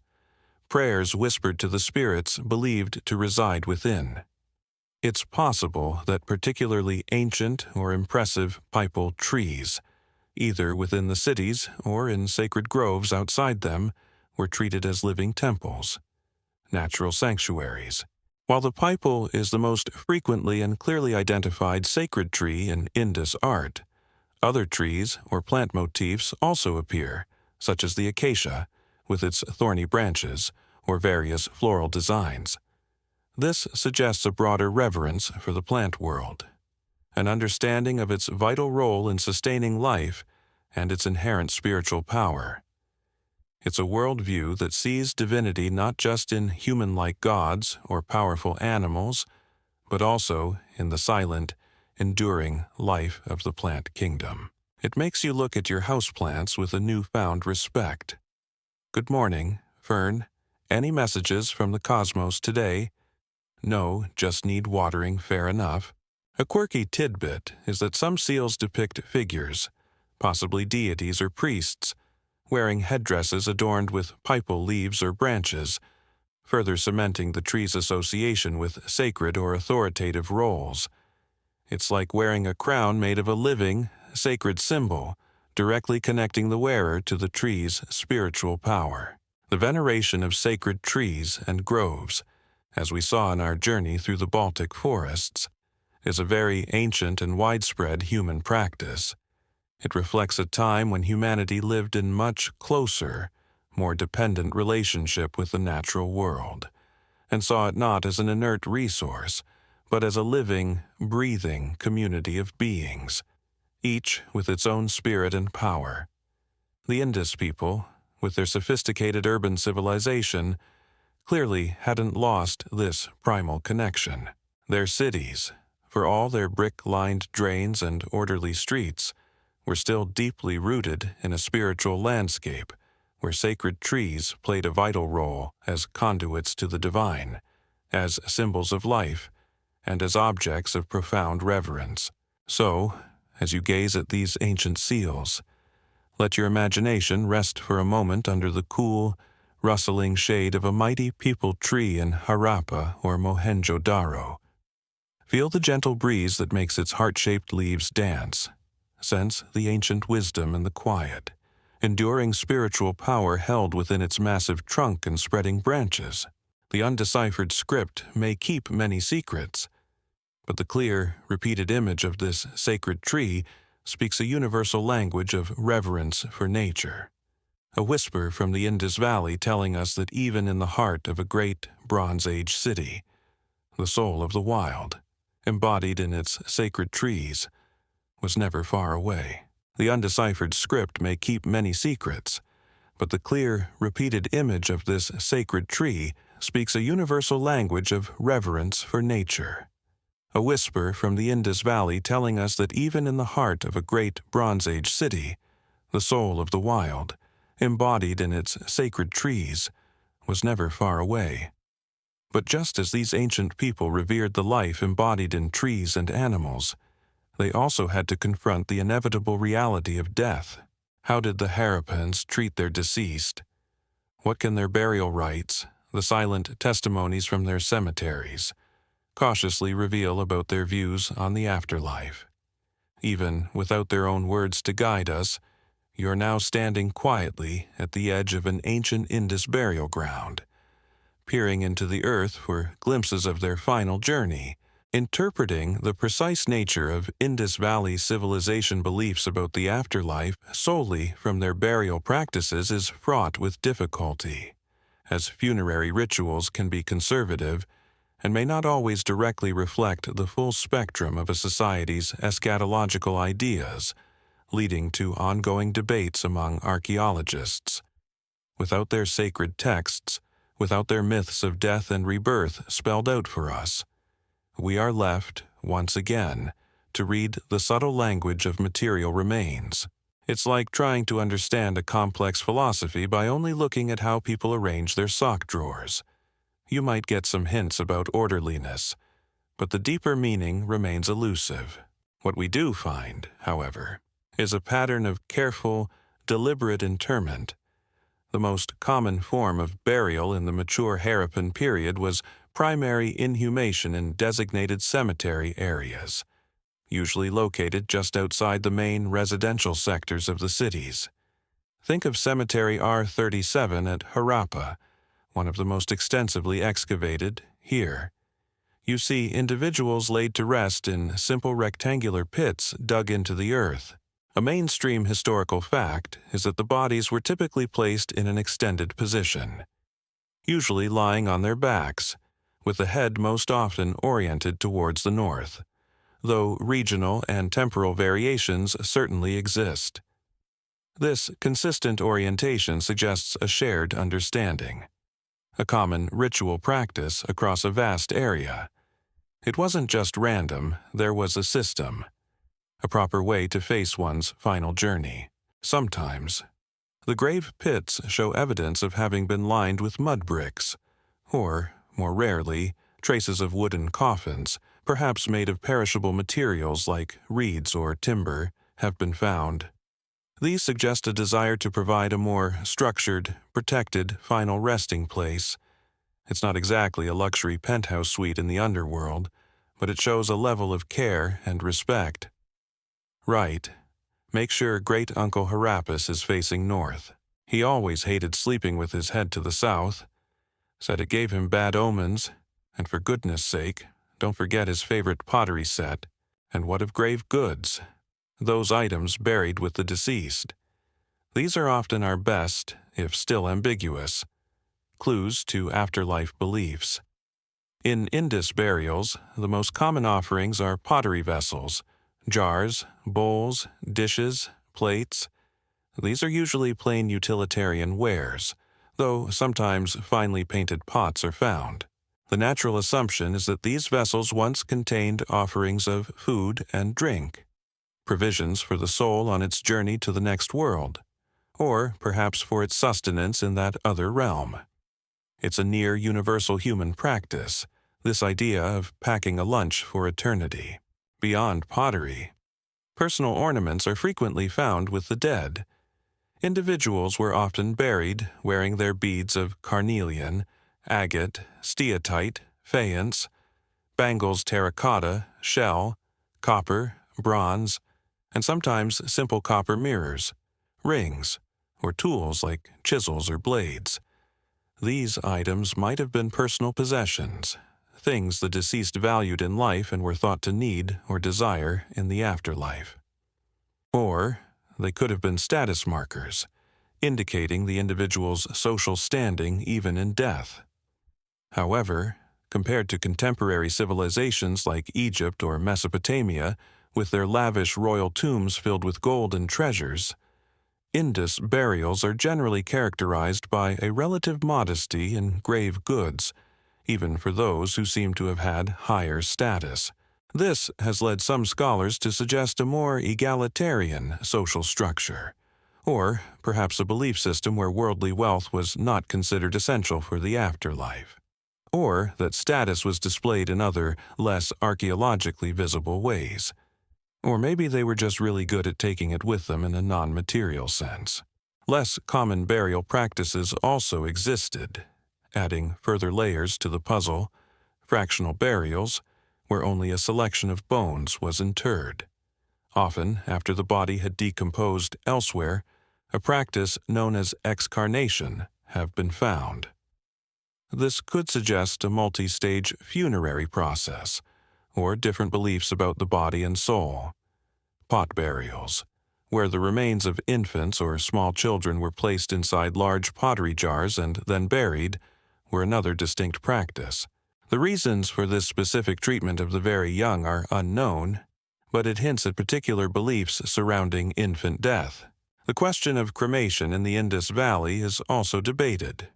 prayers whispered to the spirits believed to reside within. It's possible that particularly ancient or impressive pipal trees, either within the cities or in sacred groves outside them, were treated as living temples, natural sanctuaries. While the pipal is the most frequently and clearly identified sacred tree in Indus art, other trees or plant motifs also appear, such as the acacia, with its thorny branches, or various floral designs. This suggests a broader reverence for the plant world, an understanding of its vital role in sustaining life and its inherent spiritual power. It's a worldview that sees divinity not just in human-like gods or powerful animals, but also in the silent, enduring life of the plant kingdom. It makes you look at your houseplants with a newfound respect. Good morning, Fern. Any messages from the cosmos today? No, just need watering, fair enough. A quirky tidbit is that some seals depict figures, possibly deities or priests, wearing headdresses adorned with pipal leaves or branches, further cementing the tree's association with sacred or authoritative roles. It's like wearing a crown made of a living, sacred symbol, directly connecting the wearer to the tree's spiritual power. The veneration of sacred trees and groves, as we saw in our journey through the Baltic forests, is a very ancient and widespread human practice. It reflects a time when humanity lived in much closer, more dependent relationship with the natural world, and saw it not as an inert resource, but as a living, breathing community of beings, each with its own spirit and power. The Indus people, with their sophisticated urban civilization, clearly hadn't lost this primal connection. Their cities, for all their brick-lined drains and orderly streets, were still deeply rooted in a spiritual landscape where sacred trees played a vital role as conduits to the divine, as symbols of life, and as objects of profound reverence. So, as you gaze at these ancient seals, let your imagination rest for a moment under the cool, rustling shade of a mighty peepal tree in Harappa or Mohenjo-Daro. Feel the gentle breeze that makes its heart-shaped leaves dance. Sense the ancient wisdom and the quiet, enduring spiritual power held within its massive trunk and spreading branches. The undeciphered script may keep many secrets, but the clear, repeated image of this sacred tree speaks a universal language of reverence for nature. A whisper from the Indus Valley telling us that even in the heart of a great Bronze Age city, the soul of the wild, embodied in its sacred trees, was never far away. The undeciphered script may keep many secrets, but the clear, repeated image of this sacred tree speaks a universal language of reverence for nature. A whisper from the Indus Valley telling us that even in the heart of a great Bronze Age city, the soul of the wild, embodied in its sacred trees, was never far away. But just as these ancient people revered the life embodied in trees and animals, they also had to confront the inevitable reality of death. How did the Harappans treat their deceased? What can their burial rites, the silent testimonies from their cemeteries, cautiously reveal about their views on the afterlife? Even without their own words to guide us, you're now standing quietly at the edge of an ancient Indus burial ground, peering into the earth for glimpses of their final journey. Interpreting the precise nature of Indus Valley Civilization beliefs about the afterlife solely from their burial practices is fraught with difficulty, as funerary rituals can be conservative and may not always directly reflect the full spectrum of a society's eschatological ideas, leading to ongoing debates among archaeologists. Without their sacred texts, without their myths of death and rebirth spelled out for us, we are left, once again, to read the subtle language of material remains. It's like trying to understand a complex philosophy by only looking at how people arrange their sock drawers. You might get some hints about orderliness, but the deeper meaning remains elusive. What we do find, however, is a pattern of careful, deliberate interment. The most common form of burial in the mature Harappan period was primary inhumation in designated cemetery areas, usually located just outside the main residential sectors of the cities. Think of Cemetery R37 at Harappa, one of the most extensively excavated, here. You see individuals laid to rest in simple rectangular pits dug into the earth. A mainstream historical fact is that the bodies were typically placed in an extended position, usually lying on their backs, with the head most often oriented towards the north, though regional and temporal variations certainly exist. This consistent orientation suggests a shared understanding, a common ritual practice across a vast area. It wasn't just random, there was a system, a proper way to face one's final journey. Sometimes, the grave pits show evidence of having been lined with mud bricks, or, more rarely, traces of wooden coffins, perhaps made of perishable materials like reeds or timber, have been found. These suggest a desire to provide a more structured, protected final resting place. It's not exactly a luxury penthouse suite in the underworld, but it shows a level of care and respect. Right. Make sure Great Uncle Harappas is facing north. He always hated sleeping with his head to the south, said it gave him bad omens, and for goodness sake, don't forget his favorite pottery set. And what of grave goods? Those items buried with the deceased. These are often our best, if still ambiguous, clues to afterlife beliefs. In Indus burials, the most common offerings are pottery vessels, jars, bowls, dishes, plates. These are usually plain utilitarian wares, though sometimes finely painted pots are found. The natural assumption is that these vessels once contained offerings of food and drink, provisions for the soul on its journey to the next world, or perhaps for its sustenance in that other realm. It's a near universal human practice, this idea of packing a lunch for eternity. Beyond pottery, personal ornaments are frequently found with the dead. Individuals were often buried wearing their beads of carnelian, agate, steatite, faience, bangles terracotta, shell, copper, bronze, and sometimes simple copper mirrors, rings, or tools like chisels or blades. These items might have been personal possessions, things the deceased valued in life and were thought to need or desire in the afterlife. Or they could have been status markers, indicating the individual's social standing even in death. However, compared to contemporary civilizations like Egypt or Mesopotamia, with their lavish royal tombs filled with gold and treasures, Indus burials are generally characterized by a relative modesty in grave goods, even for those who seem to have had higher status. This has led some scholars to suggest a more egalitarian social structure, or perhaps a belief system where worldly wealth was not considered essential for the afterlife, or that status was displayed in other, less archaeologically visible ways. Or maybe they were just really good at taking it with them in a non-material sense. Less common burial practices also existed, adding further layers to the puzzle: fractional burials, where only a selection of bones was interred. Often, after the body had decomposed elsewhere, a practice known as excarnation have been found. This could suggest a multi-stage funerary process, or different beliefs about the body and soul. Pot burials, where the remains of infants or small children were placed inside large pottery jars and then buried, were another distinct practice. The reasons for this specific treatment of the very young are unknown, but it hints at particular beliefs surrounding infant death. The question of cremation in the Indus Valley is also debated.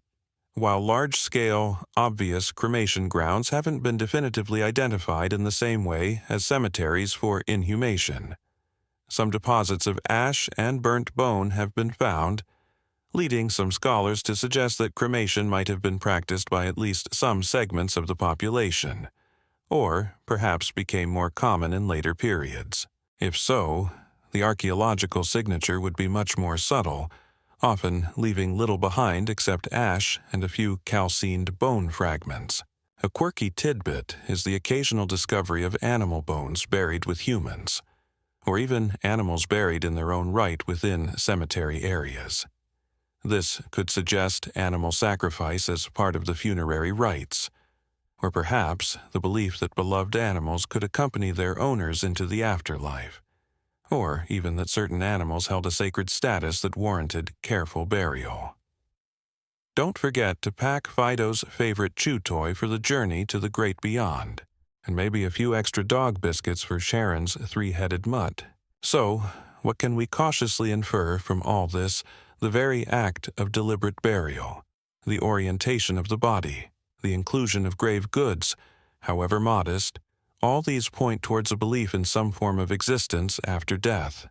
While large-scale, obvious cremation grounds haven't been definitively identified in the same way as cemeteries for inhumation, some deposits of ash and burnt bone have been found, leading some scholars to suggest that cremation might have been practiced by at least some segments of the population, or perhaps became more common in later periods. If so, the archaeological signature would be much more subtle, often leaving little behind except ash and a few calcined bone fragments. A quirky tidbit is the occasional discovery of animal bones buried with humans, or even animals buried in their own right within cemetery areas. This could suggest animal sacrifice as part of the funerary rites, or perhaps the belief that beloved animals could accompany their owners into the afterlife, or even that certain animals held a sacred status that warranted careful burial. Don't forget to pack Fido's favorite chew toy for the journey to the great beyond, and maybe a few extra dog biscuits for Sharon's three-headed mutt. So, what can we cautiously infer from all this? The very act of deliberate burial, the orientation of the body, the inclusion of grave goods, however modest, all these point towards a belief in some form of existence after death.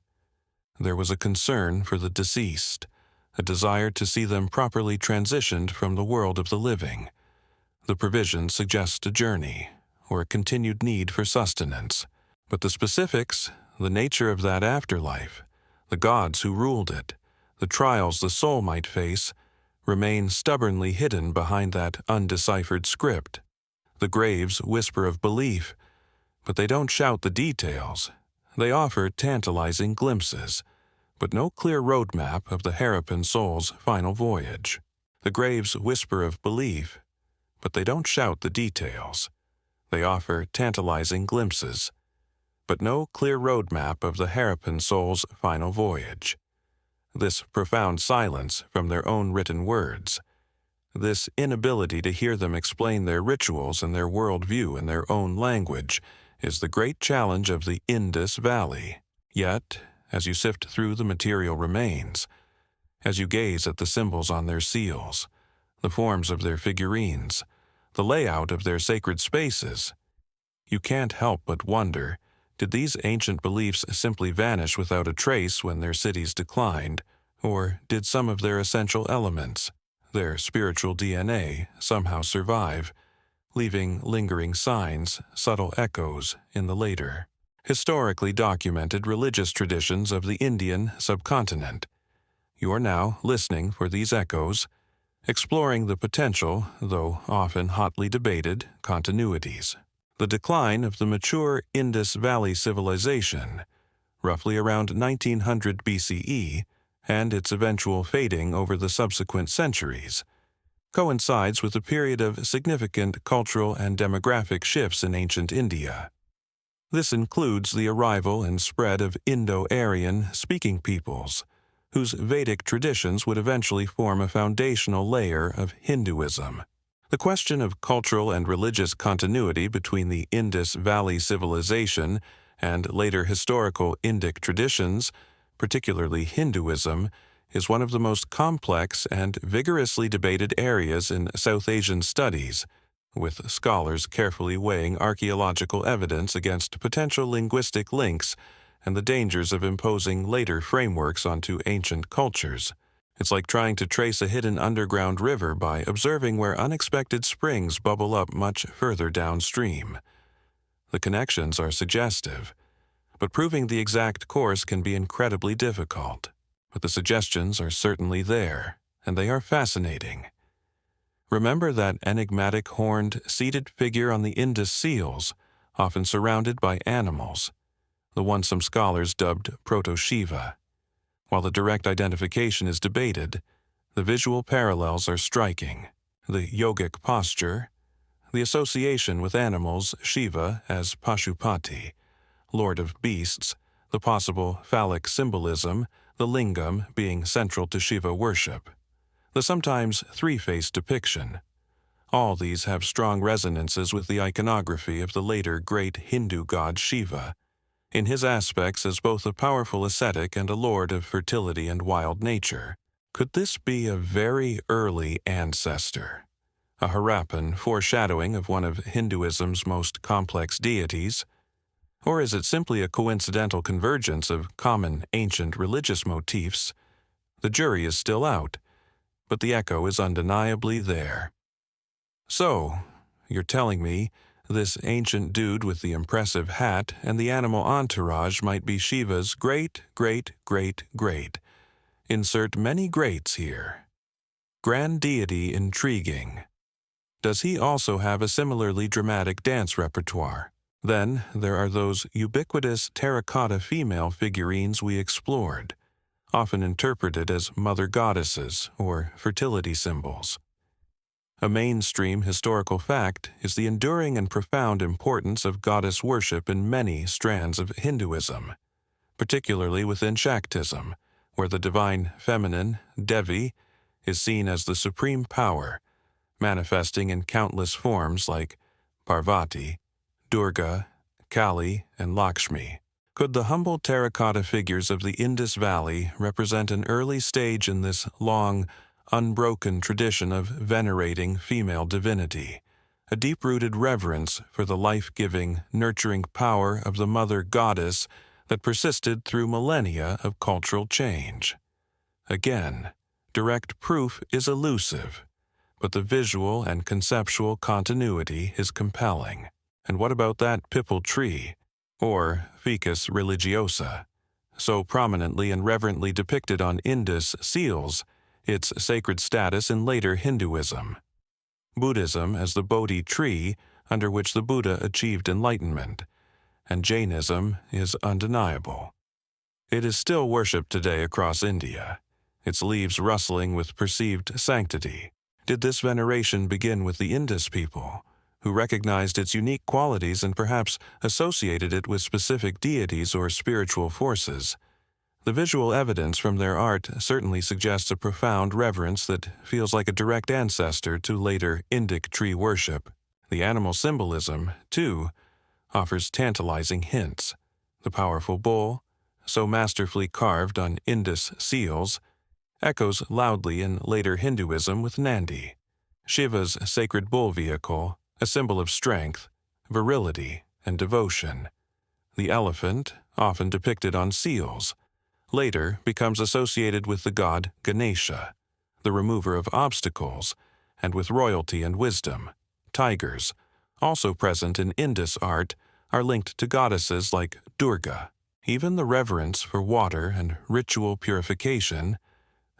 There was a concern for the deceased, a desire to see them properly transitioned from the world of the living. The provision suggests a journey, or a continued need for sustenance. But the specifics, the nature of that afterlife, the gods who ruled it, the trials the soul might face, remain stubbornly hidden behind that undeciphered script. The graves whisper of belief, but they don't shout the details. They offer tantalizing glimpses, but no clear roadmap of the hairpin soul's final voyage. The graves whisper of belief, but they don't shout the details. They offer tantalizing glimpses, but no clear roadmap of the hairpin soul's final voyage. This profound silence from their own written words, this inability to hear them explain their rituals and their worldview in their own language, is the great challenge of the Indus Valley. Yet, as you sift through the material remains, as you gaze at the symbols on their seals, the forms of their figurines, the layout of their sacred spaces, you can't help but wonder, did these ancient beliefs simply vanish without a trace when their cities declined, or did some of their essential elements, their spiritual DNA, somehow survive, leaving lingering signs, subtle echoes in the later, historically documented religious traditions of the Indian subcontinent? You're now listening for these echoes, exploring the potential, though often hotly debated, continuities. The decline of the mature Indus Valley Civilization, roughly around 1900 BCE, and its eventual fading over the subsequent centuries, coincides with a period of significant cultural and demographic shifts in ancient India. This includes the arrival and spread of Indo-Aryan speaking peoples, whose Vedic traditions would eventually form a foundational layer of Hinduism. The question of cultural and religious continuity between the Indus Valley Civilization and later historical Indic traditions, particularly Hinduism, is one of the most complex and vigorously debated areas in South Asian studies, with scholars carefully weighing archaeological evidence against potential linguistic links and the dangers of imposing later frameworks onto ancient cultures. It's like trying to trace a hidden underground river by observing where unexpected springs bubble up much further downstream. The connections are suggestive, but proving the exact course can be incredibly difficult. But the suggestions are certainly there, and they are fascinating. Remember that enigmatic horned, seated figure on the Indus seals, often surrounded by animals, the one some scholars dubbed Proto-Shiva. While the direct identification is debated, the visual parallels are striking. the yogic posture, the association with animals, Shiva as Pashupati, lord of beasts, the possible phallic symbolism, the lingam being central to Shiva worship, the sometimes three-faced depiction. All these have strong resonances with the iconography of the later great Hindu god Shiva, in his aspects as both a powerful ascetic and a lord of fertility and wild nature. Could this be a very early ancestor, a Harappan foreshadowing of one of Hinduism's most complex deities? Or is it simply a coincidental convergence of common ancient religious motifs? The jury is still out, but the echo is undeniably there. So, you're telling me this ancient dude with the impressive hat and the animal entourage might be Shiva's great-great-great-great. Insert many greats here. Grand deity intriguing. Does he also have a similarly dramatic dance repertoire? Then there are those ubiquitous terracotta female figurines we explored, often interpreted as mother goddesses or fertility symbols. A mainstream historical fact is the enduring and profound importance of goddess worship in many strands of Hinduism, particularly within Shaktism, where the divine feminine, Devi, is seen as the supreme power, manifesting in countless forms like Parvati, Durga, Kali, and Lakshmi. Could the humble terracotta figures of the Indus Valley represent an early stage in this long, unbroken tradition of venerating female divinity, a deep-rooted reverence for the life-giving, nurturing power of the mother goddess that persisted through millennia of cultural change? Again, direct proof is elusive, but the visual and conceptual continuity is compelling. And what about that pipal tree, or Ficus religiosa, so prominently and reverently depicted on Indus seals, its sacred status in later Hinduism? Buddhism as the Bodhi tree under which the Buddha achieved enlightenment, and Jainism is undeniable. It is still worshipped today across India, its leaves rustling with perceived sanctity. Did this veneration begin with the Indus people, who recognized its unique qualities and perhaps associated it with specific deities or spiritual forces? The visual evidence from their art certainly suggests a profound reverence that feels like a direct ancestor to later Indic tree worship. The animal symbolism, too, offers tantalizing hints. The powerful bull, so masterfully carved on Indus seals, echoes loudly in later Hinduism with Nandi, Shiva's sacred bull vehicle, a symbol of strength, virility, and devotion. The elephant, often depicted on seals, later becomes associated with the god Ganesha, the remover of obstacles, and with royalty and wisdom. Tigers, also present in Indus art, are linked to goddesses like Durga. Even the reverence for water and ritual purification,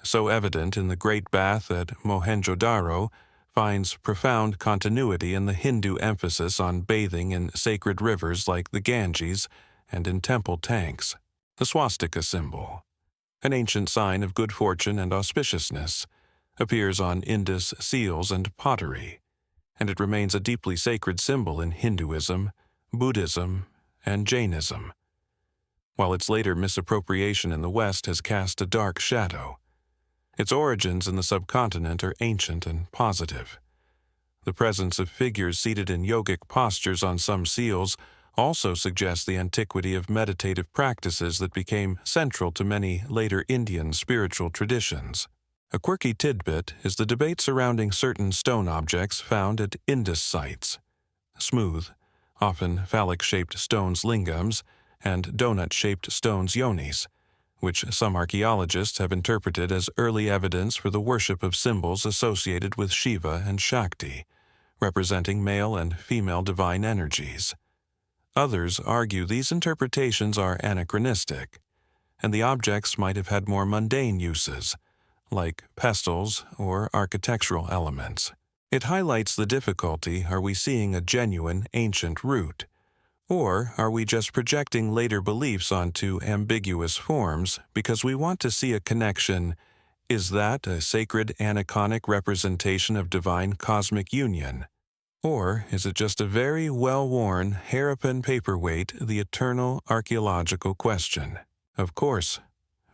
so evident in the Great Bath at Mohenjo-daro, finds profound continuity in the Hindu emphasis on bathing in sacred rivers like the Ganges and in temple tanks. The swastika symbol, an ancient sign of good fortune and auspiciousness, appears on Indus seals and pottery, and it remains a deeply sacred symbol in Hinduism, Buddhism, and Jainism, while its later misappropriation in the West has cast a dark shadow. Its origins in the subcontinent are ancient and positive. The presence of figures seated in yogic postures on some seals also suggests the antiquity of meditative practices that became central to many later Indian spiritual traditions. A quirky tidbit is the debate surrounding certain stone objects found at Indus sites. Smooth, often phallic-shaped stones lingams, and donut-shaped stones yonis, which some archaeologists have interpreted as early evidence for the worship of symbols associated with Shiva and Shakti, representing male and female divine energies. Others argue these interpretations are anachronistic, and the objects might have had more mundane uses, like pestles or architectural elements. It highlights the difficulty: are we seeing a genuine ancient root? Or are we just projecting later beliefs onto ambiguous forms because we want to see a connection Is that a sacred aniconic representation of divine cosmic union? Or is it just a very well-worn hairpin paperweight, the eternal archaeological question? Of course,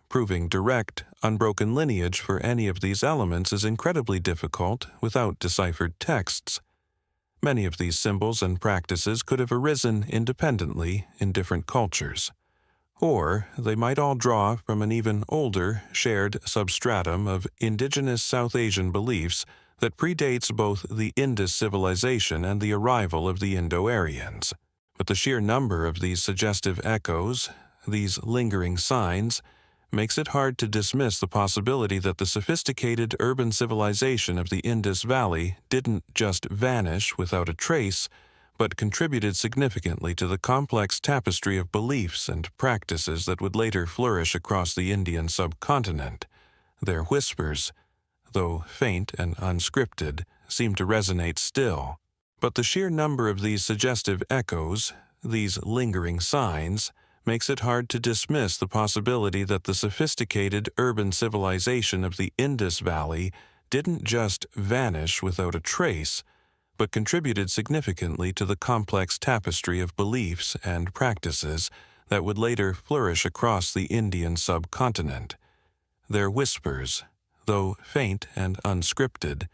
proving direct, unbroken lineage for any of these elements is incredibly difficult without deciphered texts. Many of these symbols and practices could have arisen independently in different cultures. Or they might all draw from an even older, shared substratum of indigenous South Asian beliefs that predates both the Indus Civilization and the arrival of the Indo-Aryans. But the sheer number of these suggestive echoes, these lingering signs, makes it hard to dismiss the possibility that the sophisticated urban civilization of the Indus Valley didn't just vanish without a trace, but contributed significantly to the complex tapestry of beliefs and practices that would later flourish across the Indian subcontinent. Their whispers, though faint and unscripted, seem to resonate still. But the sheer number of these suggestive echoes, these lingering signs, makes it hard to dismiss the possibility that the sophisticated urban civilization of the Indus Valley didn't just vanish without a trace, but contributed significantly to the complex tapestry of beliefs and practices that would later flourish across the Indian subcontinent. Their whispers, though faint and unscripted,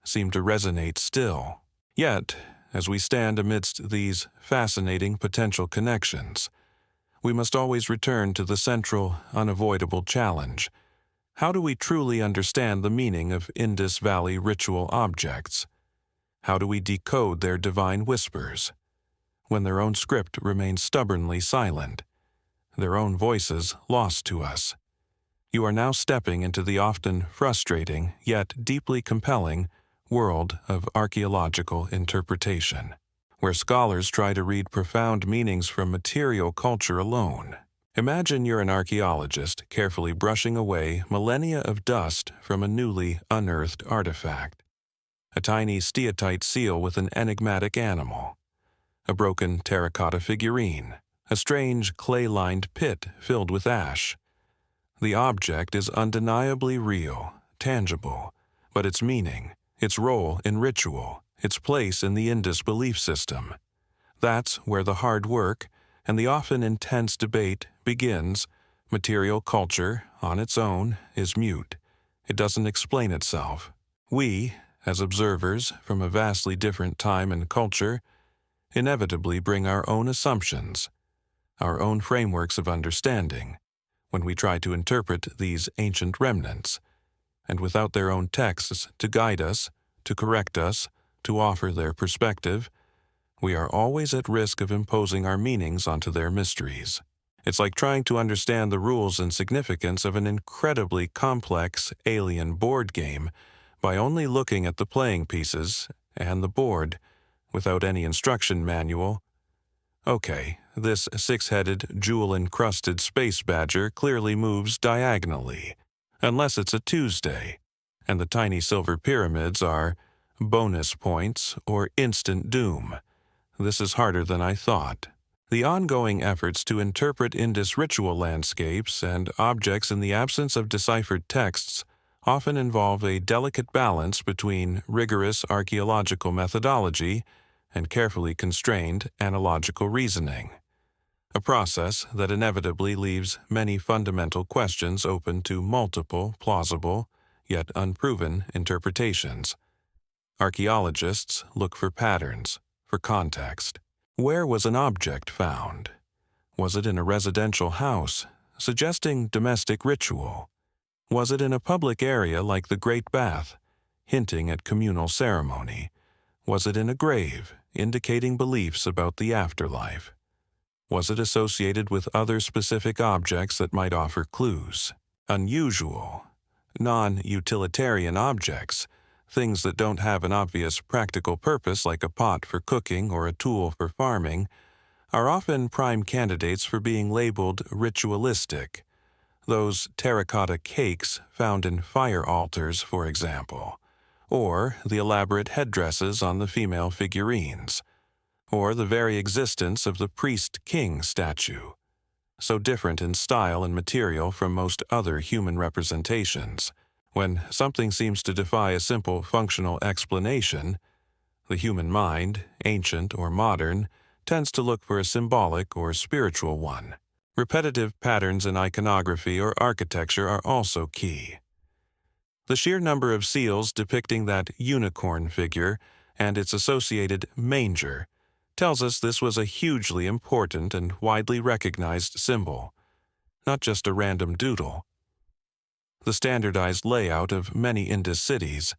seem to resonate still. Yet, as we stand amidst these fascinating potential connections, we must always return to the central, unavoidable challenge. How do we truly understand the meaning of Indus Valley ritual objects? How do we decode their divine whispers, when their own script remains stubbornly silent, their own voices lost to us? You are now stepping into the often frustrating, yet deeply compelling, world of archaeological interpretation, where scholars try to read profound meanings from material culture alone. Imagine you're an archaeologist carefully brushing away millennia of dust from a newly unearthed artifact. A tiny steatite seal with an enigmatic animal, a broken terracotta figurine, a strange clay-lined pit filled with ash. The object is undeniably real, tangible, but its meaning, its role in ritual, its place in the Indus belief system, that's where the hard work and the often intense debate begins. Material culture, on its own, is mute. It doesn't explain itself. We, as observers from a vastly different time and culture, inevitably bring our own assumptions, our own frameworks of understanding, when we try to interpret these ancient remnants, and without their own texts to guide us, to correct us, to offer their perspective, we are always at risk of imposing our meanings onto their mysteries. It's like trying to understand the rules and significance of an incredibly complex alien board game by only looking at the playing pieces and the board without any instruction manual. Okay, this six-headed, jewel-encrusted space badger clearly moves diagonally, unless it's a Tuesday, and the tiny silver pyramids are bonus points or instant doom. This is harder than I thought. The ongoing efforts to interpret Indus ritual landscapes and objects in the absence of deciphered texts often involve a delicate balance between rigorous archaeological methodology and carefully constrained analogical reasoning, a process that inevitably leaves many fundamental questions open to multiple plausible, yet unproven interpretations. Archaeologists look for patterns, for context. Where was an object found? Was it in a residential house, suggesting domestic ritual? Was it in a public area like the Great Bath, hinting at communal ceremony? Was it in a grave, indicating beliefs about the afterlife? Was it associated with other specific objects that might offer clues? Unusual, non-utilitarian objects, things that don't have an obvious practical purpose like a pot for cooking or a tool for farming, are often prime candidates for being labeled ritualistic. Those terracotta cakes found in fire altars, for example, or the elaborate headdresses on the female figurines, or the very existence of the priest-king statue, so different in style and material from most other human representations. When something seems to defy a simple functional explanation, the human mind, ancient or modern, tends to look for a symbolic or spiritual one. Repetitive patterns in iconography or architecture are also key. The sheer number of seals depicting that unicorn figure and its associated manger tells us this was a hugely important and widely recognized symbol, not just a random doodle. The standardized layout of many Indus cities,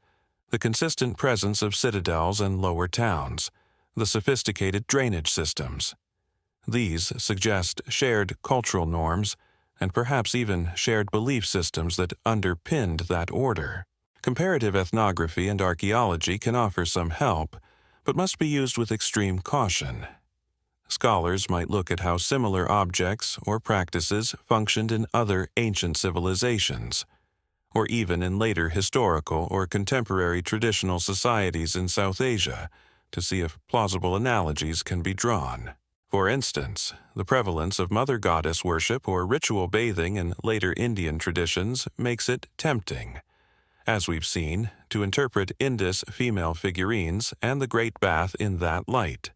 the consistent presence of citadels and lower towns, the sophisticated drainage systems. These suggest shared cultural norms and perhaps even shared belief systems that underpinned that order. Comparative ethnography and archaeology can offer some help, but must be used with extreme caution. Scholars might look at how similar objects or practices functioned in other ancient civilizations, or even in later historical or contemporary traditional societies in South Asia, to see if plausible analogies can be drawn. For instance, the prevalence of mother goddess worship or ritual bathing in later Indian traditions makes it tempting, as we've seen, to interpret Indus female figurines and the Great Bath in that light.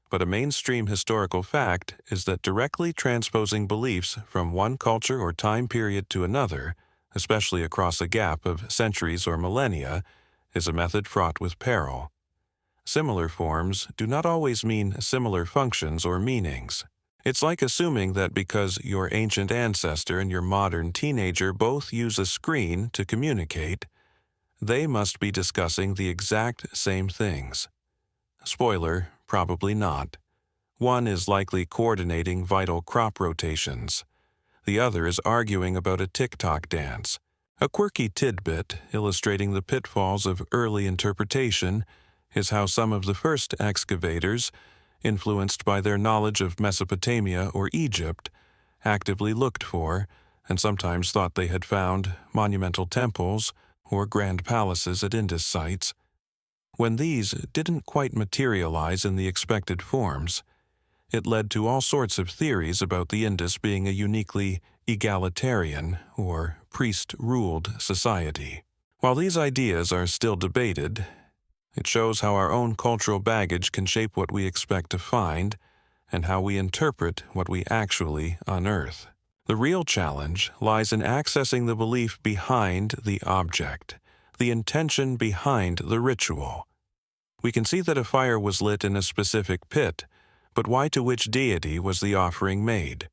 But a mainstream historical fact is that directly transposing beliefs from one culture or time period to another, especially across a gap of centuries or millennia, is a method fraught with peril. Similar forms do not always mean similar functions or meanings. It's like assuming that because your ancient ancestor and your modern teenager both use a screen to communicate, they must be discussing the exact same things. Spoiler, probably not. One is likely coordinating vital crop rotations. The other is arguing about a TikTok dance. A quirky tidbit illustrating the pitfalls of early interpretation is how some of the first excavators, influenced by their knowledge of Mesopotamia or Egypt, actively looked for, and sometimes thought they had found, monumental temples or grand palaces at Indus sites. When these didn't quite materialize in the expected forms, it led to all sorts of theories about the Indus being a uniquely egalitarian or priest-ruled society. While these ideas are still debated, it shows how our own cultural baggage can shape what we expect to find and how we interpret what we actually unearth. The real challenge lies in accessing the belief behind the object, the intention behind the ritual. We can see that a fire was lit in a specific pit, but why to which deity was the offering made?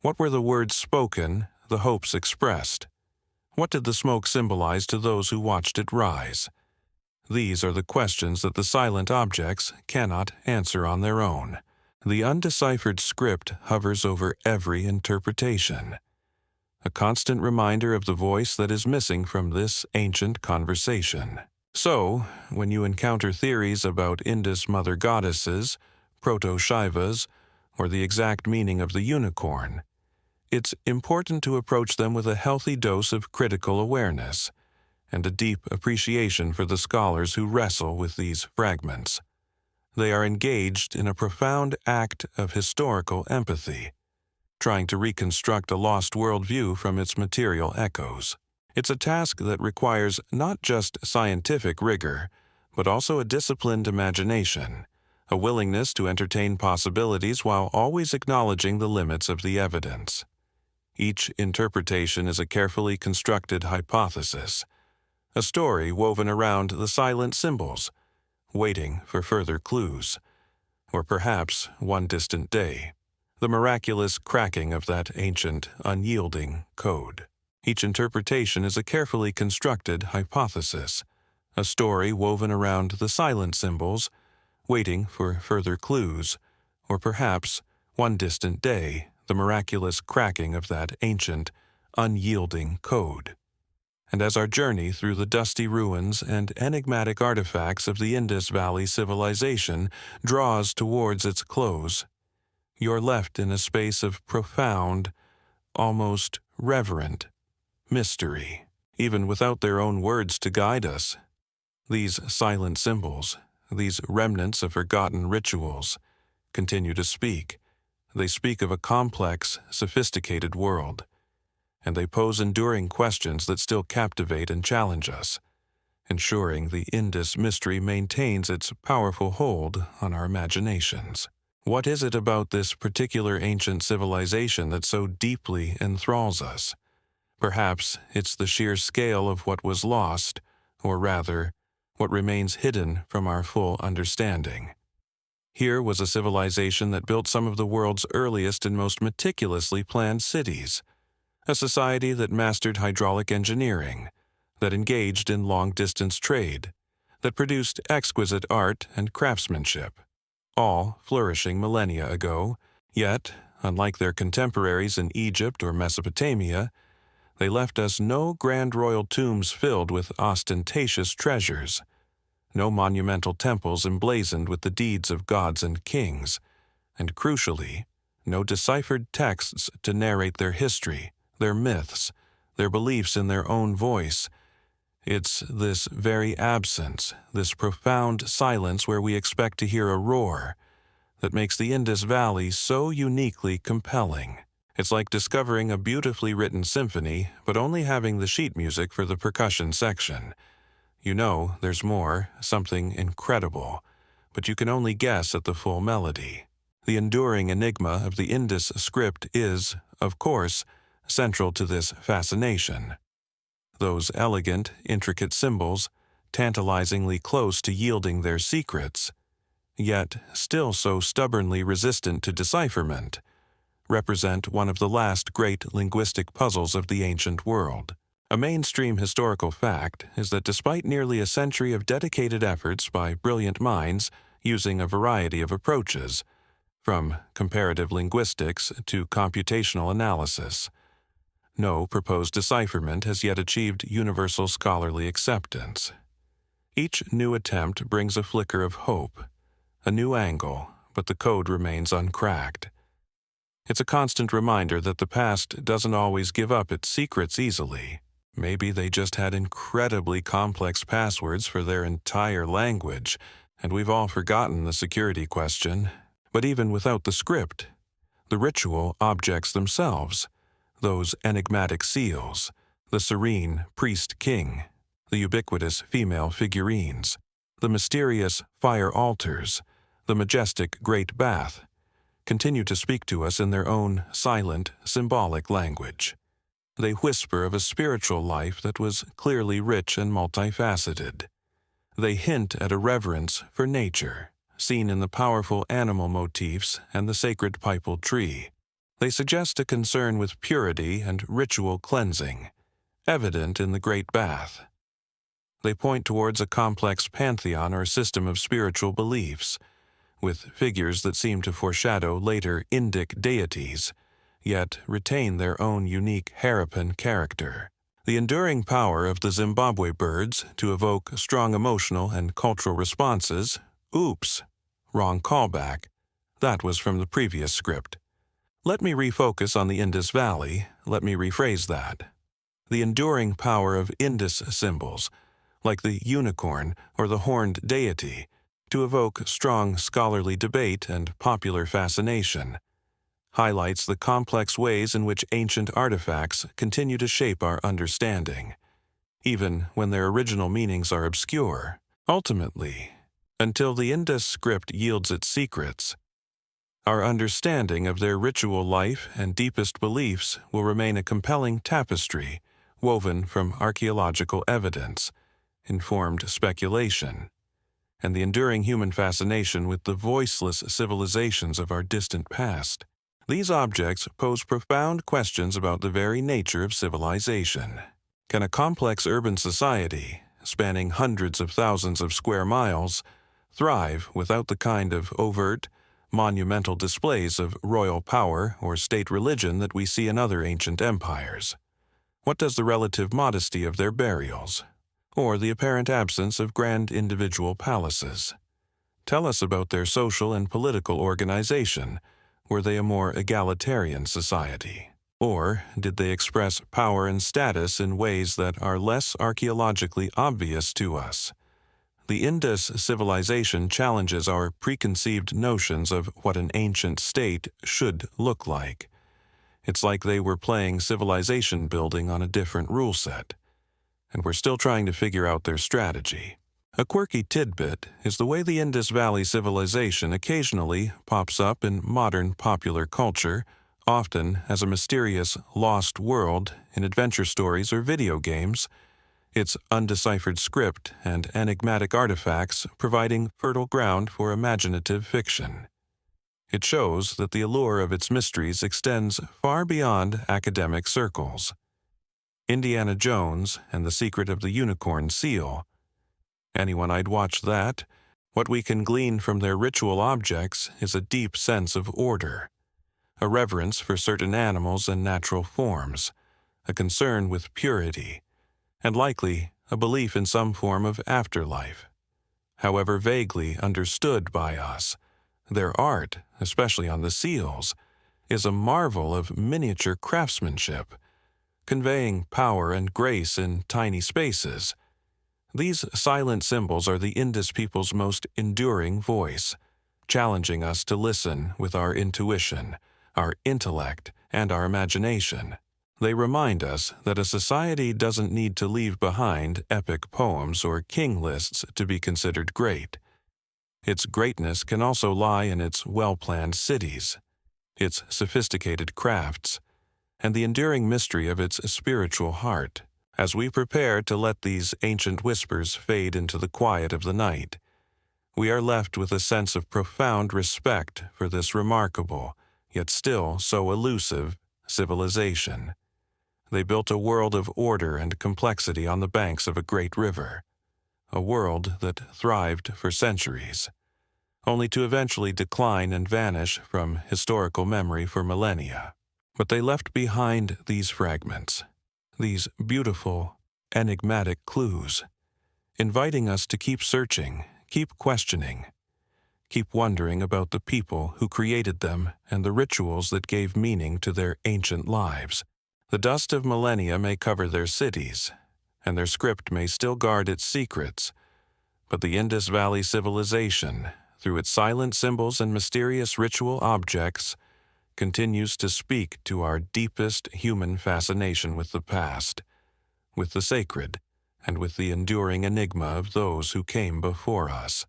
What were the words spoken, the hopes expressed? What did the smoke symbolize to those who watched it rise? These are the questions that the silent objects cannot answer on their own. The undeciphered script hovers over every interpretation, a constant reminder of the voice that is missing from this ancient conversation. So, when you encounter theories about Indus mother goddesses, proto-Shivas, or the exact meaning of the unicorn, it's important to approach them with a healthy dose of critical awareness and a deep appreciation for the scholars who wrestle with these fragments. They are engaged in a profound act of historical empathy, trying to reconstruct a lost worldview from its material echoes. It's a task that requires not just scientific rigor, but also a disciplined imagination, a willingness to entertain possibilities while always acknowledging the limits of the evidence. Each interpretation is a carefully constructed hypothesis, a story woven around the silent symbols, waiting for further clues, or perhaps one distant day, the miraculous cracking of that ancient, unyielding code. Each interpretation is a carefully constructed hypothesis, a story woven around the silent symbols, waiting for further clues, or perhaps one distant day, the miraculous cracking of that ancient, unyielding code. And as our journey through the dusty ruins and enigmatic artifacts of the Indus Valley Civilization draws towards its close, you're left in a space of profound, almost reverent mystery. Even without their own words to guide us, these silent symbols, these remnants of forgotten rituals, continue to speak. They speak of a complex, sophisticated world, and they pose enduring questions that still captivate and challenge us, ensuring the Indus mystery maintains its powerful hold on our imaginations. What is it about this particular ancient civilization that so deeply enthralls us? Perhaps it's the sheer scale of what was lost, or rather, what remains hidden from our full understanding. Here was a civilization that built some of the world's earliest and most meticulously planned cities, a society that mastered hydraulic engineering, that engaged in long-distance trade, that produced exquisite art and craftsmanship, all flourishing millennia ago, yet, unlike their contemporaries in Egypt or Mesopotamia, they left us no grand royal tombs filled with ostentatious treasures, no monumental temples emblazoned with the deeds of gods and kings, and crucially, no deciphered texts to narrate their history, their myths, their beliefs in their own voice. It's this very absence, this profound silence where we expect to hear a roar, that makes the Indus Valley so uniquely compelling. It's like discovering a beautifully written symphony, but only having the sheet music for the percussion section. You know there's more, something incredible, but you can only guess at the full melody. The enduring enigma of the Indus script is, of course, central to this fascination. Those elegant, intricate symbols, tantalizingly close to yielding their secrets, yet still so stubbornly resistant to decipherment, represent one of the last great linguistic puzzles of the ancient world. A mainstream historical fact is that despite nearly a century of dedicated efforts by brilliant minds using a variety of approaches, from comparative linguistics to computational analysis, no proposed decipherment has yet achieved universal scholarly acceptance. Each new attempt brings a flicker of hope, a new angle, but the code remains uncracked. It's a constant reminder that the past doesn't always give up its secrets easily. Maybe they just had incredibly complex passwords for their entire language, and we've all forgotten the security question. But even without the script, the ritual objects themselves, those enigmatic seals, the serene priest-king, the ubiquitous female figurines, the mysterious fire altars, the majestic great bath, continue to speak to us in their own silent, symbolic language. They whisper of a spiritual life that was clearly rich and multifaceted. They hint at a reverence for nature, seen in the powerful animal motifs and the sacred pipal tree. They suggest a concern with purity and ritual cleansing, evident in the great bath. They point towards a complex pantheon or system of spiritual beliefs, with figures that seem to foreshadow later Indic deities, yet retain their own unique Harappan character. The enduring power of the Zimbabwe birds to evoke strong emotional and cultural responses. Oops, wrong callback. That was from the previous script. Let me refocus on the Indus Valley. Let me rephrase that. The enduring power of Indus symbols, like the unicorn or the horned deity, to evoke strong scholarly debate and popular fascination, highlights the complex ways in which ancient artifacts continue to shape our understanding, even when their original meanings are obscure. Ultimately, until the Indus script yields its secrets, our understanding of their ritual life and deepest beliefs will remain a compelling tapestry woven from archaeological evidence, informed speculation, and the enduring human fascination with the voiceless civilizations of our distant past. These objects pose profound questions about the very nature of civilization. Can a complex urban society, spanning hundreds of thousands of square miles, thrive without the kind of overt, monumental displays of royal power or state religion that we see in other ancient empires? What does the relative modesty of their burials, or the apparent absence of grand individual palaces, tell us about their social and political organization? Were they a more egalitarian society? Or did they express power and status in ways that are less archaeologically obvious to us? The Indus civilization challenges our preconceived notions of what an ancient state should look like. It's like they were playing civilization building on a different rule set, and we're still trying to figure out their strategy. A quirky tidbit is the way the Indus Valley Civilization occasionally pops up in modern popular culture, often as a mysterious lost world in adventure stories or video games, its undeciphered script and enigmatic artifacts providing fertile ground for imaginative fiction. It shows that the allure of its mysteries extends far beyond academic circles. Indiana Jones and the Secret of the Unicorn Seal. Anyone I'd watch that. What we can glean from their ritual objects is a deep sense of order, a reverence for certain animals and natural forms, a concern with purity, and likely a belief in some form of afterlife. However vaguely understood by us, their art, especially on the seals, is a marvel of miniature craftsmanship, conveying power and grace in tiny spaces. These silent symbols are the Indus people's most enduring voice, challenging us to listen with our intuition, our intellect, and our imagination. They remind us that a society doesn't need to leave behind epic poems or king lists to be considered great. Its greatness can also lie in its well-planned cities, its sophisticated crafts, and the enduring mystery of its spiritual heart. As we prepare to let these ancient whispers fade into the quiet of the night, we are left with a sense of profound respect for this remarkable, yet still so elusive, civilization. They built a world of order and complexity on the banks of a great river, a world that thrived for centuries, only to eventually decline and vanish from historical memory for millennia. But they left behind these fragments, these beautiful, enigmatic clues, inviting us to keep searching, keep questioning, keep wondering about the people who created them and the rituals that gave meaning to their ancient lives. The dust of millennia may cover their cities, and their script may still guard its secrets, but the Indus Valley Civilization, through its silent symbols and mysterious ritual objects, continues to speak to our deepest human fascination with the past, with the sacred, and with the enduring enigma of those who came before us.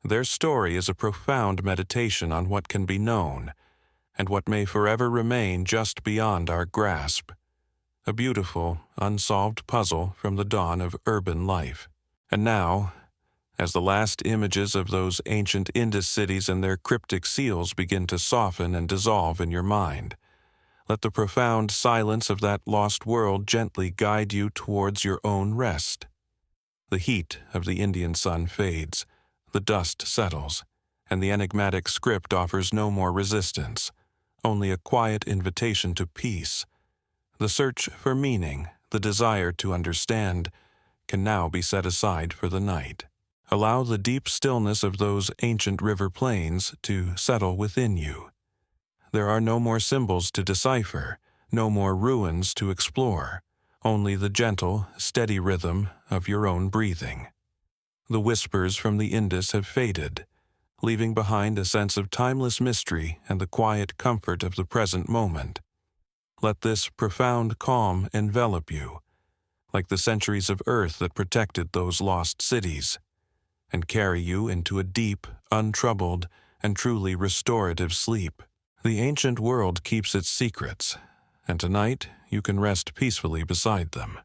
Their story is a profound meditation on what can be known, and what may forever remain just beyond our grasp. A beautiful, unsolved puzzle from the dawn of urban life. And now, as the last images of those ancient Indus cities and their cryptic seals begin to soften and dissolve in your mind, let the profound silence of that lost world gently guide you towards your own rest. The heat of the Indian sun fades, the dust settles, and the enigmatic script offers no more resistance, only a quiet invitation to peace. The search for meaning, the desire to understand, can now be set aside for the night. Allow the deep stillness of those ancient river plains to settle within you. There are no more symbols to decipher, no more ruins to explore, only the gentle, steady rhythm of your own breathing. The whispers from the Indus have faded, leaving behind a sense of timeless mystery and the quiet comfort of the present moment. Let this profound calm envelop you, like the centuries of earth that protected those lost cities, and carry you into a deep, untroubled, and truly restorative sleep. The ancient world keeps its secrets, and tonight you can rest peacefully beside them.